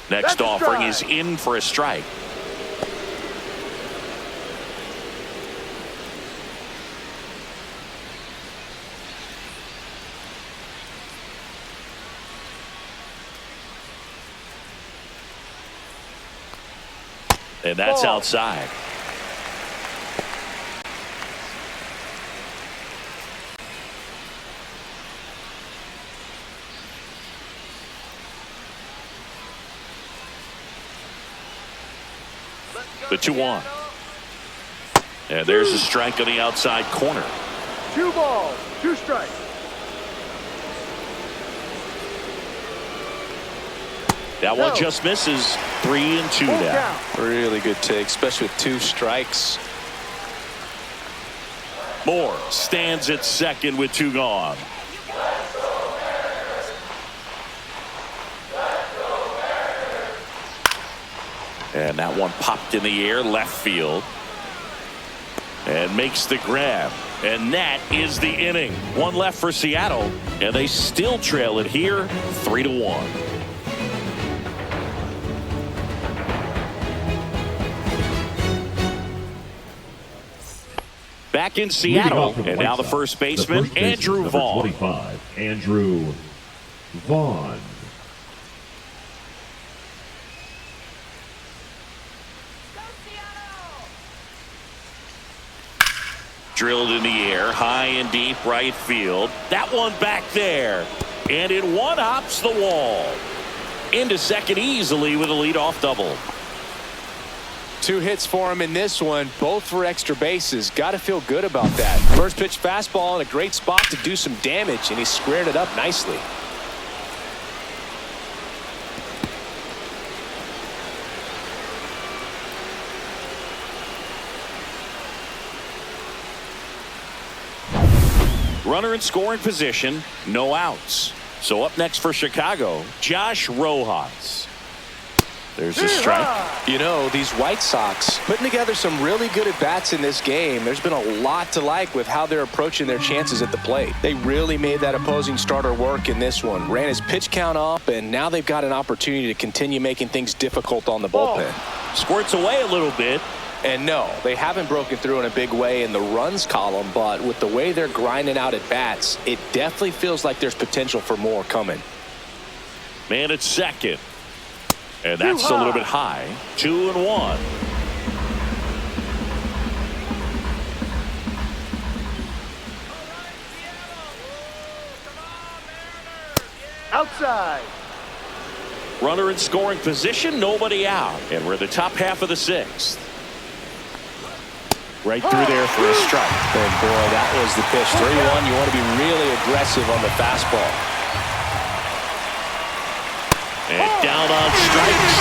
Next offering is in for a strike. And that's outside. The 2-1. And there's a strike on the outside corner. 2 balls, 2 strikes. That one just misses. 3-2 now. Really good take, especially with 2 strikes. Moore stands at second with 2 gone. And that one popped in the air left field. And makes the grab. And that is the inning. 1 left for Seattle. And they still trail it here 3-1. Back in Seattle, and now the first baseman, Andrew Vaughn. 25, Andrew Vaughn. Drilled in the air, high and deep right field. That one back there, and it one-hops the wall. Into second easily with a leadoff double. 2 hits for him in this one, both for extra bases. Got to feel good about that. First pitch fastball in a great spot to do some damage, and he squared it up nicely. Runner in scoring position, no outs. So up next for Chicago, Josh Rojas. There's a strike. You know, these White Sox putting together some really good at-bats in this game. There's been a lot to like with how they're approaching their chances at the plate. They really made that opposing starter work in this one. Ran his pitch count up, and now they've got an opportunity to continue making things difficult on the bullpen. Squirts away a little bit. And no, they haven't broken through in a big way in the runs column, but with the way they're grinding out at bats, it definitely feels like there's potential for more coming. Man at second. And that's a little bit high. 2-1. Outside. Runner in scoring position, nobody out. And we're at the top half of the 6th. Right through there for a strike. And boy, that was the pitch. 3-1. You want to be really aggressive on the fastball. And down on strikes.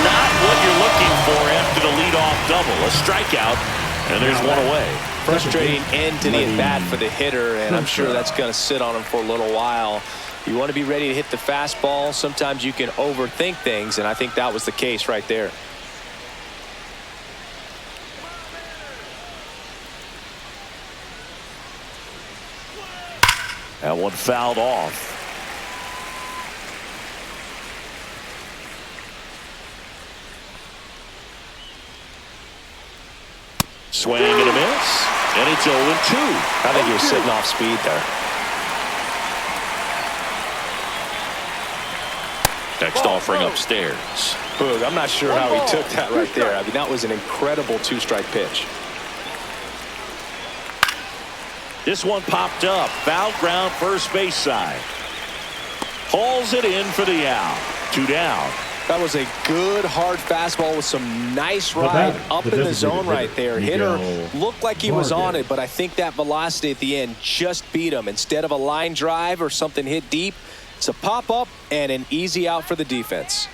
Not what you're looking for after the leadoff double. A strikeout, and there's one away. Frustrating end to the at-bat for the hitter, and I'm sure that's going to sit on him for a little while. You want to be ready to hit the fastball. Sometimes you can overthink things, and I think that was the case right there. That one fouled off. Swing and a miss. And it's 0-2. I think he was sitting off speed there. Next offering upstairs. Boog, I'm not sure how he took that right there. I mean, that was an incredible 2-strike pitch. This one popped up. Foul ground first base side. Hauls it in for the out. 2 down. That was a good hard fastball with some nice ride up in the zone right there. Hitter looked like he was on it, but I think that velocity at the end just beat him. Instead of a line drive or something hit deep, it's a pop-up and an easy out for the defense.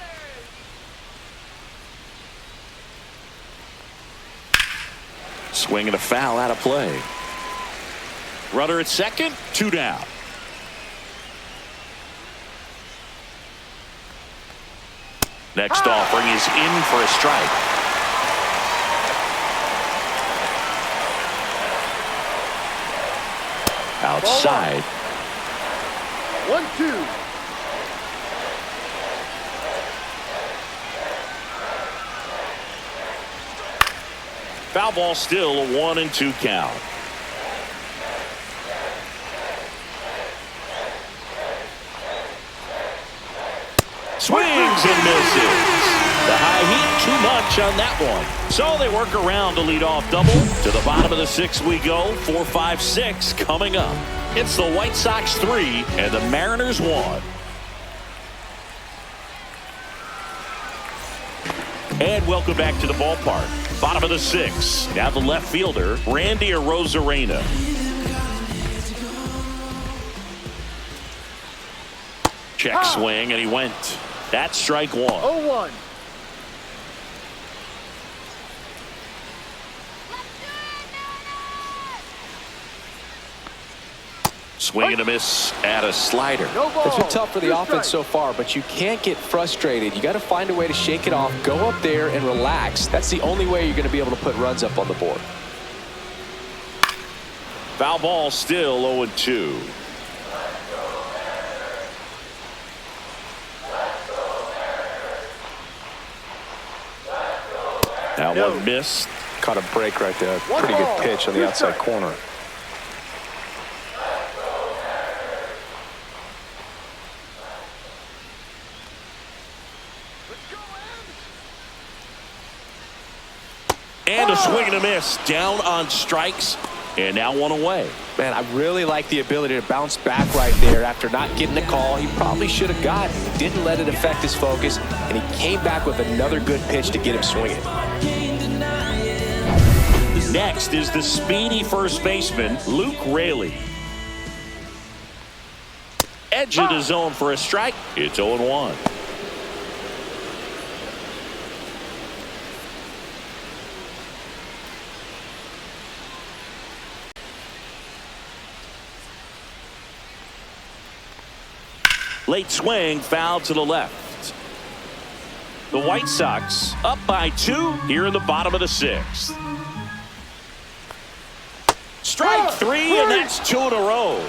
Swing and a foul out of play. Runner at second, 2 down. Next offering is in for a strike. Outside. 1-2. Foul ball, still a 1-2 count. Swings and misses. The high heat, too much on that one. So they work around to lead off double. To the bottom of the 6th we go. 4, 5, 6 coming up. It's the White Sox 3 and the Mariners 1. And welcome back to the ballpark. Bottom of the 6th. Now the left fielder, Randy Arozarena. Check swing, and he went. That's strike 1. 0-1. Swing and a miss at a slider. No ball. It's been tough for the 2 offense so far, but you can't get frustrated. You got to find a way to shake it off, go up there and relax. That's the only way you're going to be able to put runs up on the board. Foul ball, still 0-2. That one missed. Caught a break right there. Pretty good pitch on the outside corner. And a swing and a miss. Down on strikes. And now one away. Man, I really like the ability to bounce back right there after not getting the call he probably should have gotten. Didn't let it affect his focus, and he came back with another good pitch to get him swinging. Next is the speedy first baseman, Luke Raley. Edge of the zone for a strike. It's 0-1. Late swing, foul to the left. The White Sox up by 2 here in the bottom of the 6th. Strike 3, and that's 2 in a row.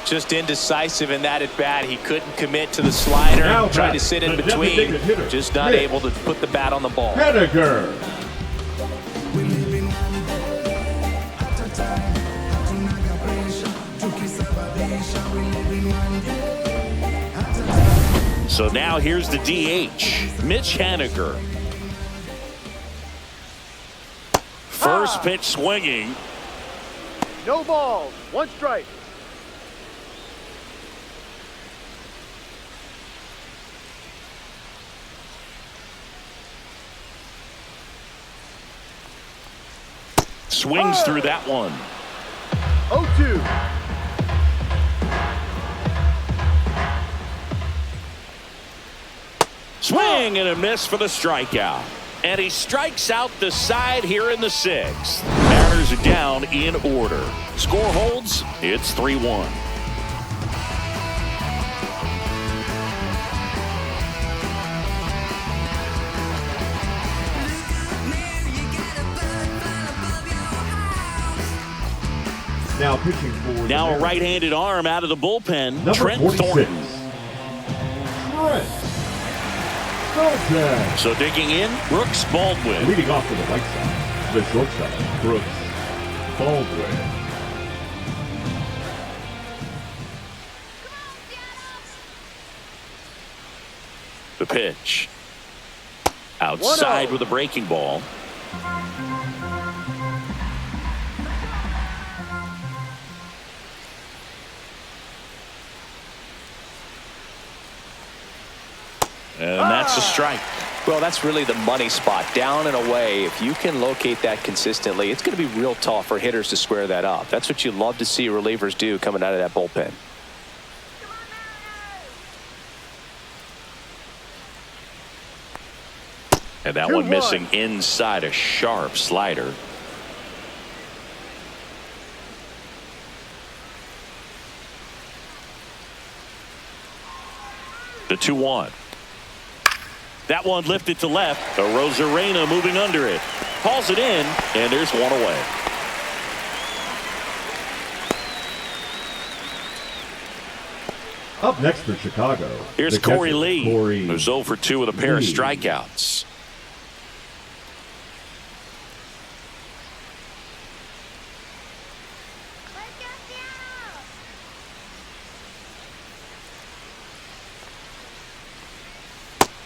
Just indecisive in that at bat. He couldn't commit to the slider. Tried to sit in between. Just not able to put the bat on the ball. Henniger. So now here's the DH, Mitch Haniger. First pitch swinging. No balls. 1 strike. Swings through that one. 0-2. Swing and a miss for the strikeout. And he strikes out the side here in the 6th. Mariners are down in order. Score holds. It's 3-1. Now pitching for Now a right-handed arm out of the bullpen. number Trent 46. Thornton. Trent Thornton. So digging in, Brooks Baldwin. Leading off for the White Sox, the shortstop, Brooks Baldwin. The pitch. Outside 1-0. with a breaking ball. And that's a strike. Well, that's really the money spot. Down and away. If you can locate that consistently, it's going to be real tough for hitters to square that up. That's what you love to see relievers do coming out of that bullpen. And that one missing inside, a sharp slider. The 2-1. That one lifted to left. Rosarena moving under it. Calls it in, and there's one away. Up next for Chicago. Here's the Corey catcher, Lee, Corey who's 0 for 2 with a pair of Lee. strikeouts.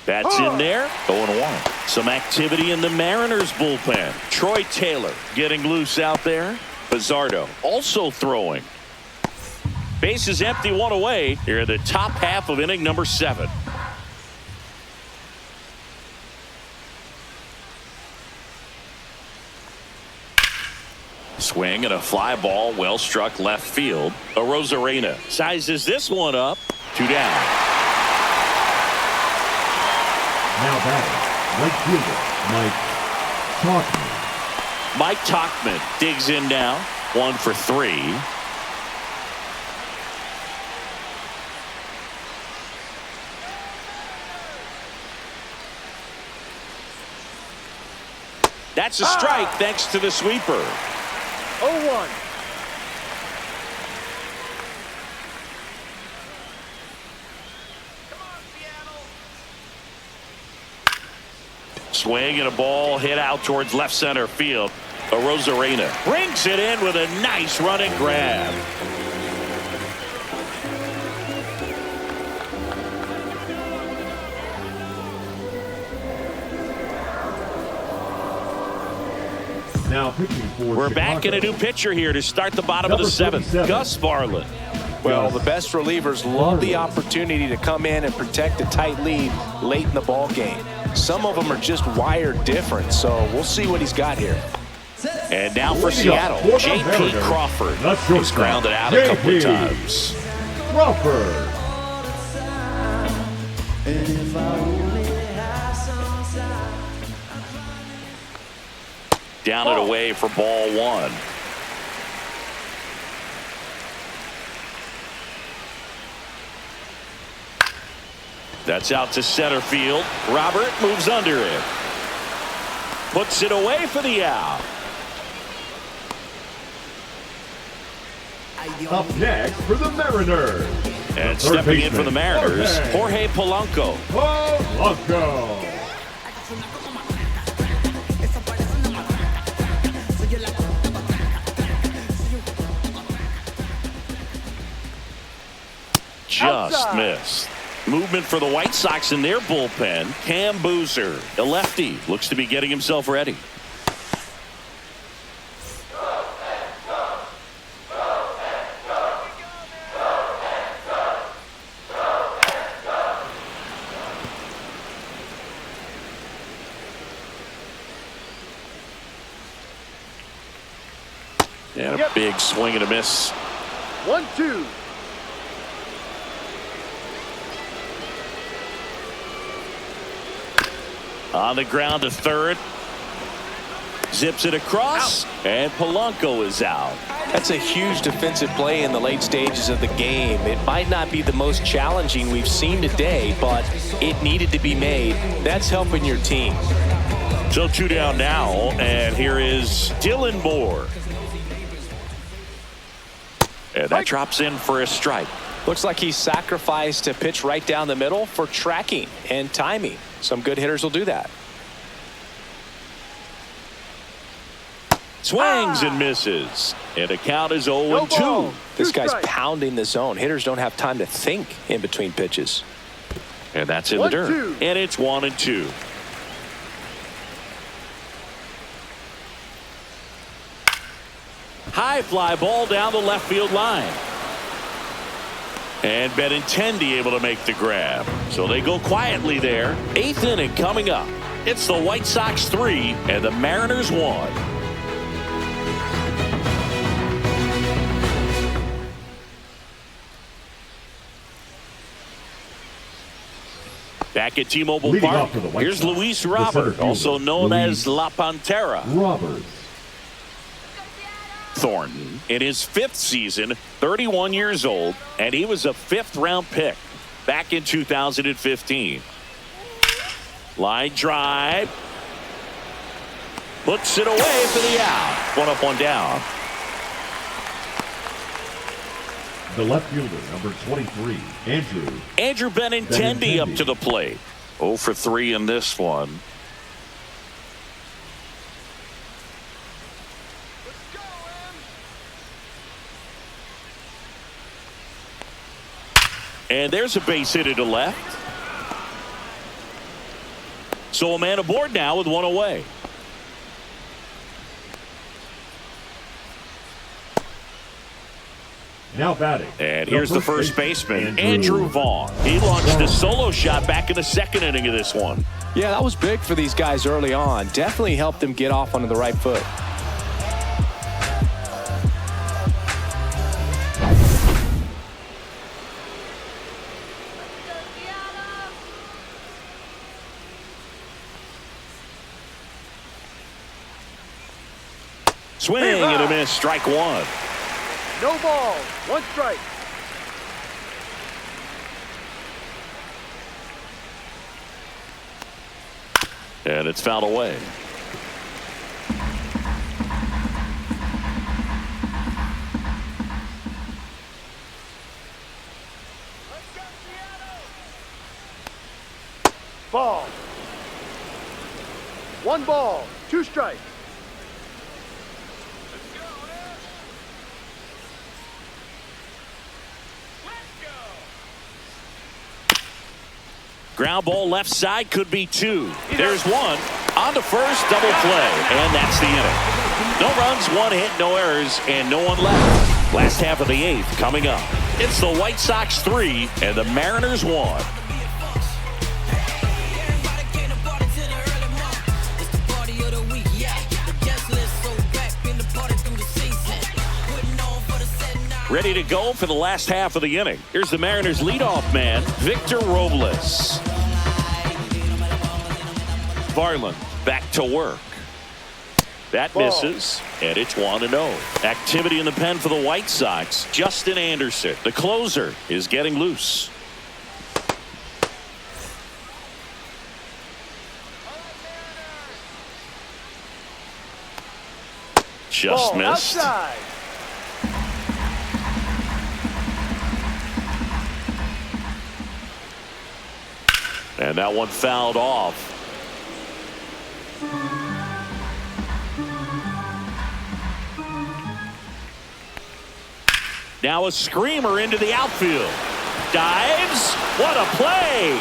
That's in there. 0-1. Some activity in the Mariners bullpen. Troy Taylor getting loose out there. Bizzardo also throwing. Base is empty, 1 away. Here in the top half of inning number 7. Swing and a fly ball, well struck left field. Rosarena sizes this one up. 2 down. Now batting, right fielder, Mike Tauchman. Mike Tauchman digs in now. 1 for 3. That's a strike thanks to the sweeper. 0-1. Swing and a ball hit out towards left center field. Rosarena brings it in with a nice running grab. Now pitching for We're Chicago. back in a new pitcher here to start the bottom of the Number 7th. 47. Gus Varland. Well, the best relievers love the opportunity to come in and protect a tight lead late in the ball game. Some of them are just wired different, so we'll see what he's got here. And now for Seattle, J.P. Crawford. He's grounded out a couple of times. Crawford. Down and away for ball one. That's out to center field. Robert moves under it. Puts it away for the out. Up next for the Mariners. And stepping in for the Mariners, Jorge Polanco. Polanco. Just missed. Movement for the White Sox in their bullpen. Cam Boozer, a lefty, looks to be getting himself ready. And a big swing and a miss. 1-2. On the ground to third. Zips it across. And Polanco is out. That's a huge defensive play in the late stages of the game. It might not be the most challenging we've seen today, but it needed to be made. That's helping your team. So 2 down now, and here is Dylan Moore. And that drops in for a strike. Looks like he sacrificed a pitch right down the middle for tracking and timing. Some good hitters will do that. Swings and misses. And the count is 0-2. This guy's pounding the zone. Hitters don't have time to think in between pitches. And that's in the dirt. And it's 1-2. High fly ball down the left field line. And Benintendi able to make the grab. So they go quietly there. 8th inning coming up. It's the White Sox 3 and the Mariners 1. Back at T-Mobile Park, here's Luis Robert, also known as La Pantera. Robert. Thornton in his 5th season, 31 years old, and he was a 5th-round pick back in 2015. Line drive. Puts it away for the out. 1 up, 1 down. The left fielder, number 23, Andrew Benintendi up to the plate. 0 for 3 in this one. And there's a base hit to left. So a man aboard now with 1 away. Now batting. And here's the first baseman, Andrew Vaughn. He launched a solo shot back in the 2nd inning of this one. Yeah, that was big for these guys early on. Definitely helped them get off onto the right foot. Swing and a miss, strike 1. No balls, 1 strike. And it's fouled away. Ball. 1 ball, 2 strikes. Ground ball left side, could be 2. There's 1. On to first, double play. And that's the inning. No runs, 1 hit, no errors, and no one left. Last half of the 8th coming up. It's the White Sox 3 and the Mariners 1. Ready to go for the last half of the inning. Here's the Mariners leadoff man, Victor Robles. Varland back to work. That misses, and it's 1-0. Activity in the pen for the White Sox. Justin Anderson, the closer, is getting loose. Just missed. Outside. And that one fouled off. Now a screamer into the outfield. Dives. What a play.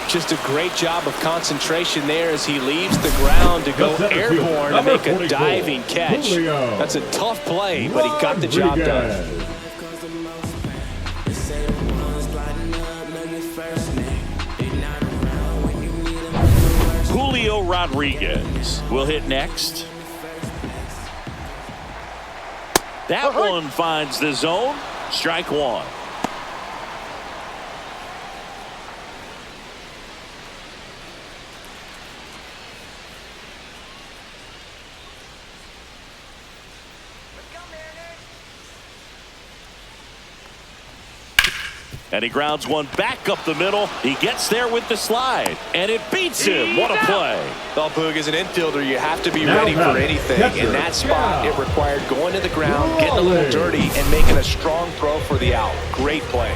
Just a great job of concentration there as he leaves the ground to go airborne and make a diving catch. That's a tough play, but he got the job done. Julio Rodriguez will hit next. That one finds the zone. Strike one. And he grounds one back up the middle. He gets there with the slide, and it beats him. What a play. Well, Boog, as an infielder, you have to be ready for anything. In that spot, it required going to the ground, getting a little dirty, and making a strong throw for the out. Great play.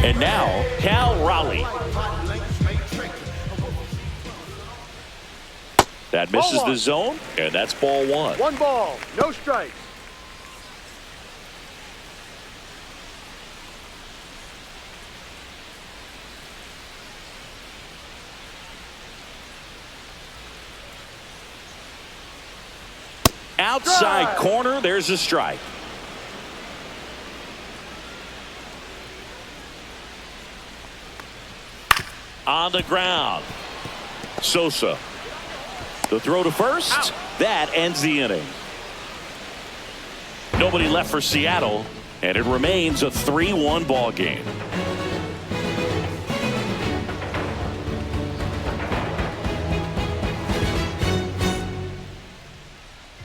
And now, Cal Raleigh. That misses the zone, and that's ball one. 1 ball, no strikes. Outside corner, there's a strike. On the ground. Sosa. The throw to first. Out. That ends the inning. Nobody left for Seattle, and it remains a 3-1 ball game.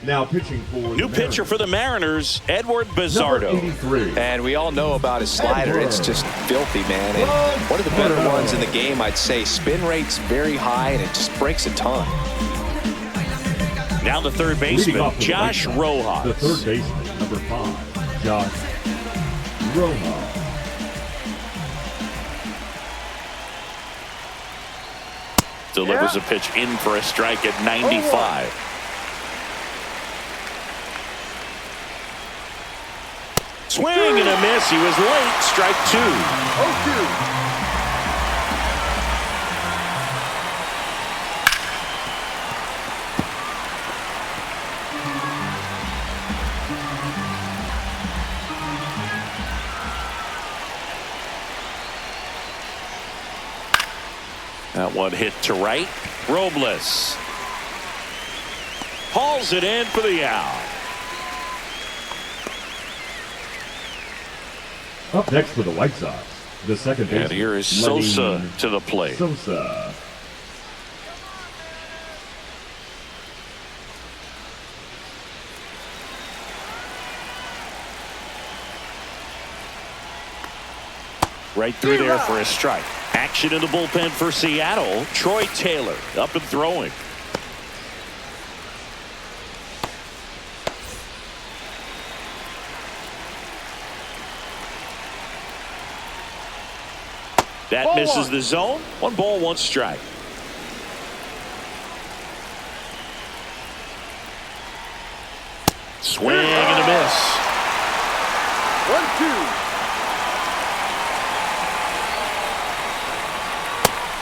Now pitching for new pitcher for the Mariners, Edward Bizardo. And we all know about his slider. It's just filthy, man. And one of the better ones in the game, I'd say. Spin rate's very high, and it just breaks a ton. Now the third baseman, Josh Rojas. The third baseman, number 5, Josh Rojas. Delivers a pitch in for a strike at 95. Swing and a miss. He was late. Strike 2. 0-2. That one hit to right. Robles hauls it in for the out. Up next for the White Sox, the second baseman. And here is Sosa to the plate. Sosa. Right through there for a strike. Action in the bullpen for Seattle. Troy Taylor up and throwing. That ball misses one. the zone. 1 ball, 1 strike. Swing and a miss. 1-2.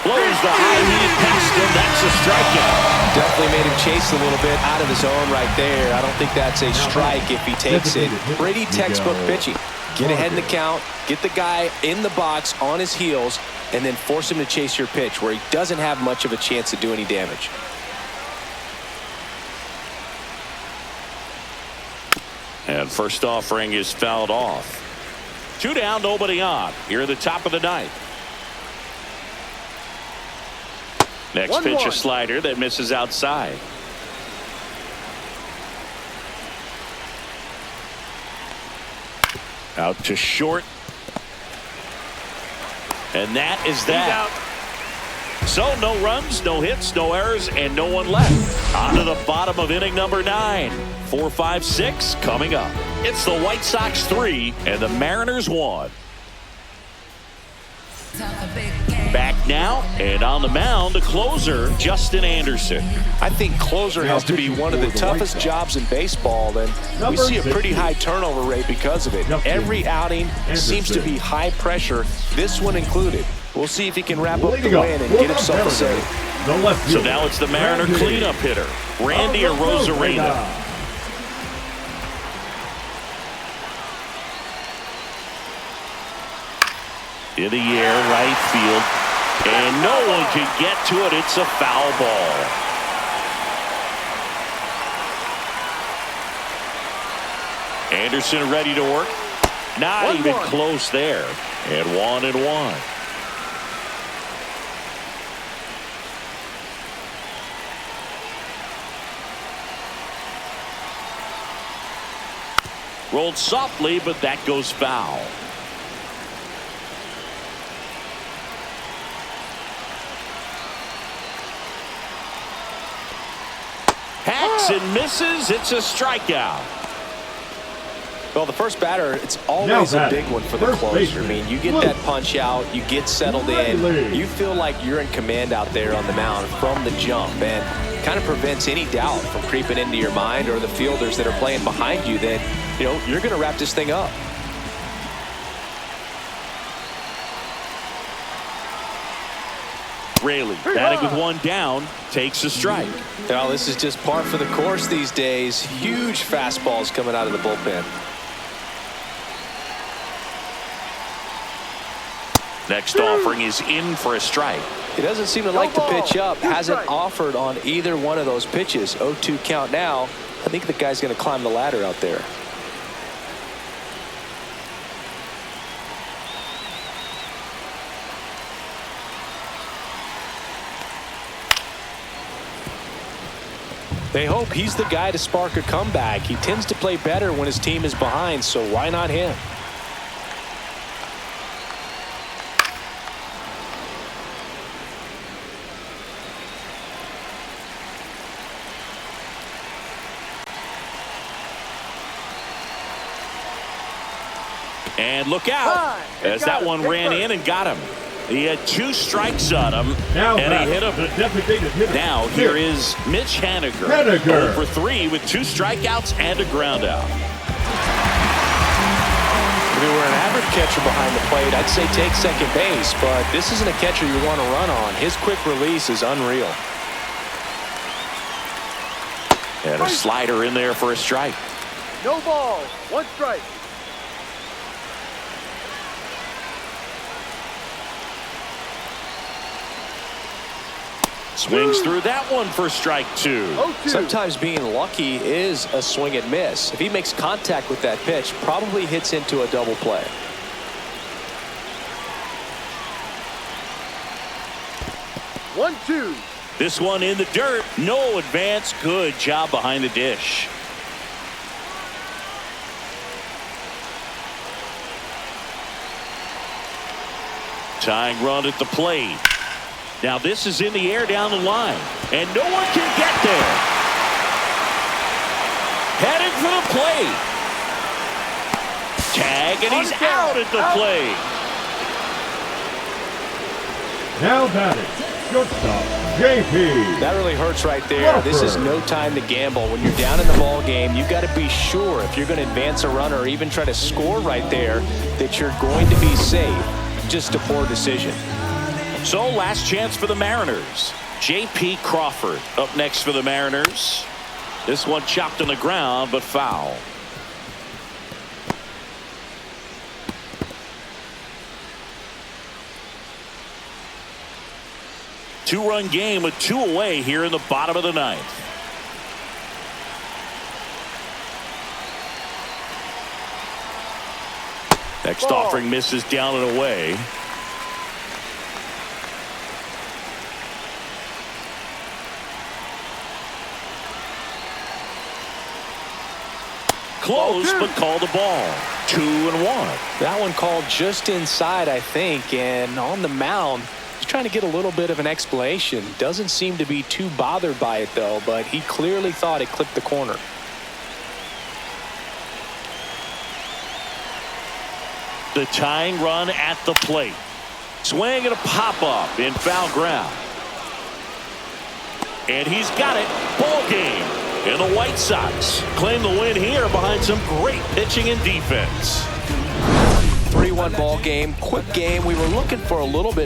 Blows the high heat past him. That's a strikeout. Definitely made him chase a little bit out of his zone right there. I don't think that's a strike if he takes it. Pretty textbook pitching. Get ahead in the count, get the guy in the box on his heels, and then force him to chase your pitch where he doesn't have much of a chance to do any damage. And first offering is fouled off. 2 down, nobody on. Here at the top of the ninth. Next pitch, a slider that misses outside. Out to short. And that is that. So no runs, no hits, no errors, and no one left. On to the bottom of inning number 9. 4, 5, 6 coming up. It's the White Sox 3 and the Mariners 1. Back now, and on the mound, the closer, Justin Anderson. I think closer has to be one of the toughest jobs in baseball, and we see a pretty high turnover rate because of it. Every outing seems to be high pressure, this one included. We'll see if he can wrap up the win and get himself a save. So now it's the Mariner cleanup hitter, Randy Arozarena. In the air, right field, and no one can get to it. It's a foul ball. Anderson ready to work. Not even close there. And 1-1. Rolled softly, but that goes foul. Hacks and misses. It's a strikeout. Well, the first batter, it's always a big one for the closer. I mean, you get that punch out, you get settled in, you feel like you're in command out there on the mound from the jump, and kind of prevents any doubt from creeping into your mind or the fielders that are playing behind you that, you know, you're going to wrap this thing up. Raley batting with 1 down, takes a strike. Well, this is just par for the course these days. Huge fastballs coming out of the bullpen. Next offering is in for a strike. He doesn't seem to like to pitch up. Hasn't offered on either one of those pitches. 0-2 count now. I think the guy's going to climb the ladder out there. They hope he's the guy to spark a comeback. He tends to play better when his team is behind, so why not him? And look out, as that one ran in and got him. He had 2 strikes on him, and he hit him. Now here is Mitch Haniger. 0 for 3 with 2 strikeouts and a ground out. If we were an average catcher behind the plate, I'd say take second base, but this isn't a catcher you want to run on. His quick release is unreal. And a slider in there for a strike. No ball, 1 strike. Swings through that one for strike 2. Sometimes being lucky is a swing and miss. If he makes contact with that pitch, probably hits into a double play. One, 2. This one in the dirt. No advance. Good job behind the dish. Tying run at the plate. Now this is in the air down the line, and no one can get there. Heading for the plate. Tag, and he's out at the plate. Now batting, shortstop, JP. That really hurts right there. This is no time to gamble. When you're down in the ball game, you've got to be sure if you're going to advance a runner or even try to score right there that you're going to be safe. Just a poor decision. So last chance for the Mariners. J.P. Crawford up next for the Mariners. This one chopped on the ground, but foul. Two-run game with 2 away here in the bottom of the 9th. Next offering misses down and away. Close, but called a ball. 2-1. That one called just inside, I think, and on the mound, he's trying to get a little bit of an explanation. Doesn't seem to be too bothered by it, though, but he clearly thought it clipped the corner. The tying run at the plate. Swing and a pop-up in foul ground. And he's got it. Ball game. And the White Sox claim the win here behind some great pitching and defense. 3-1 ball game. Quick game. We were looking for a little bit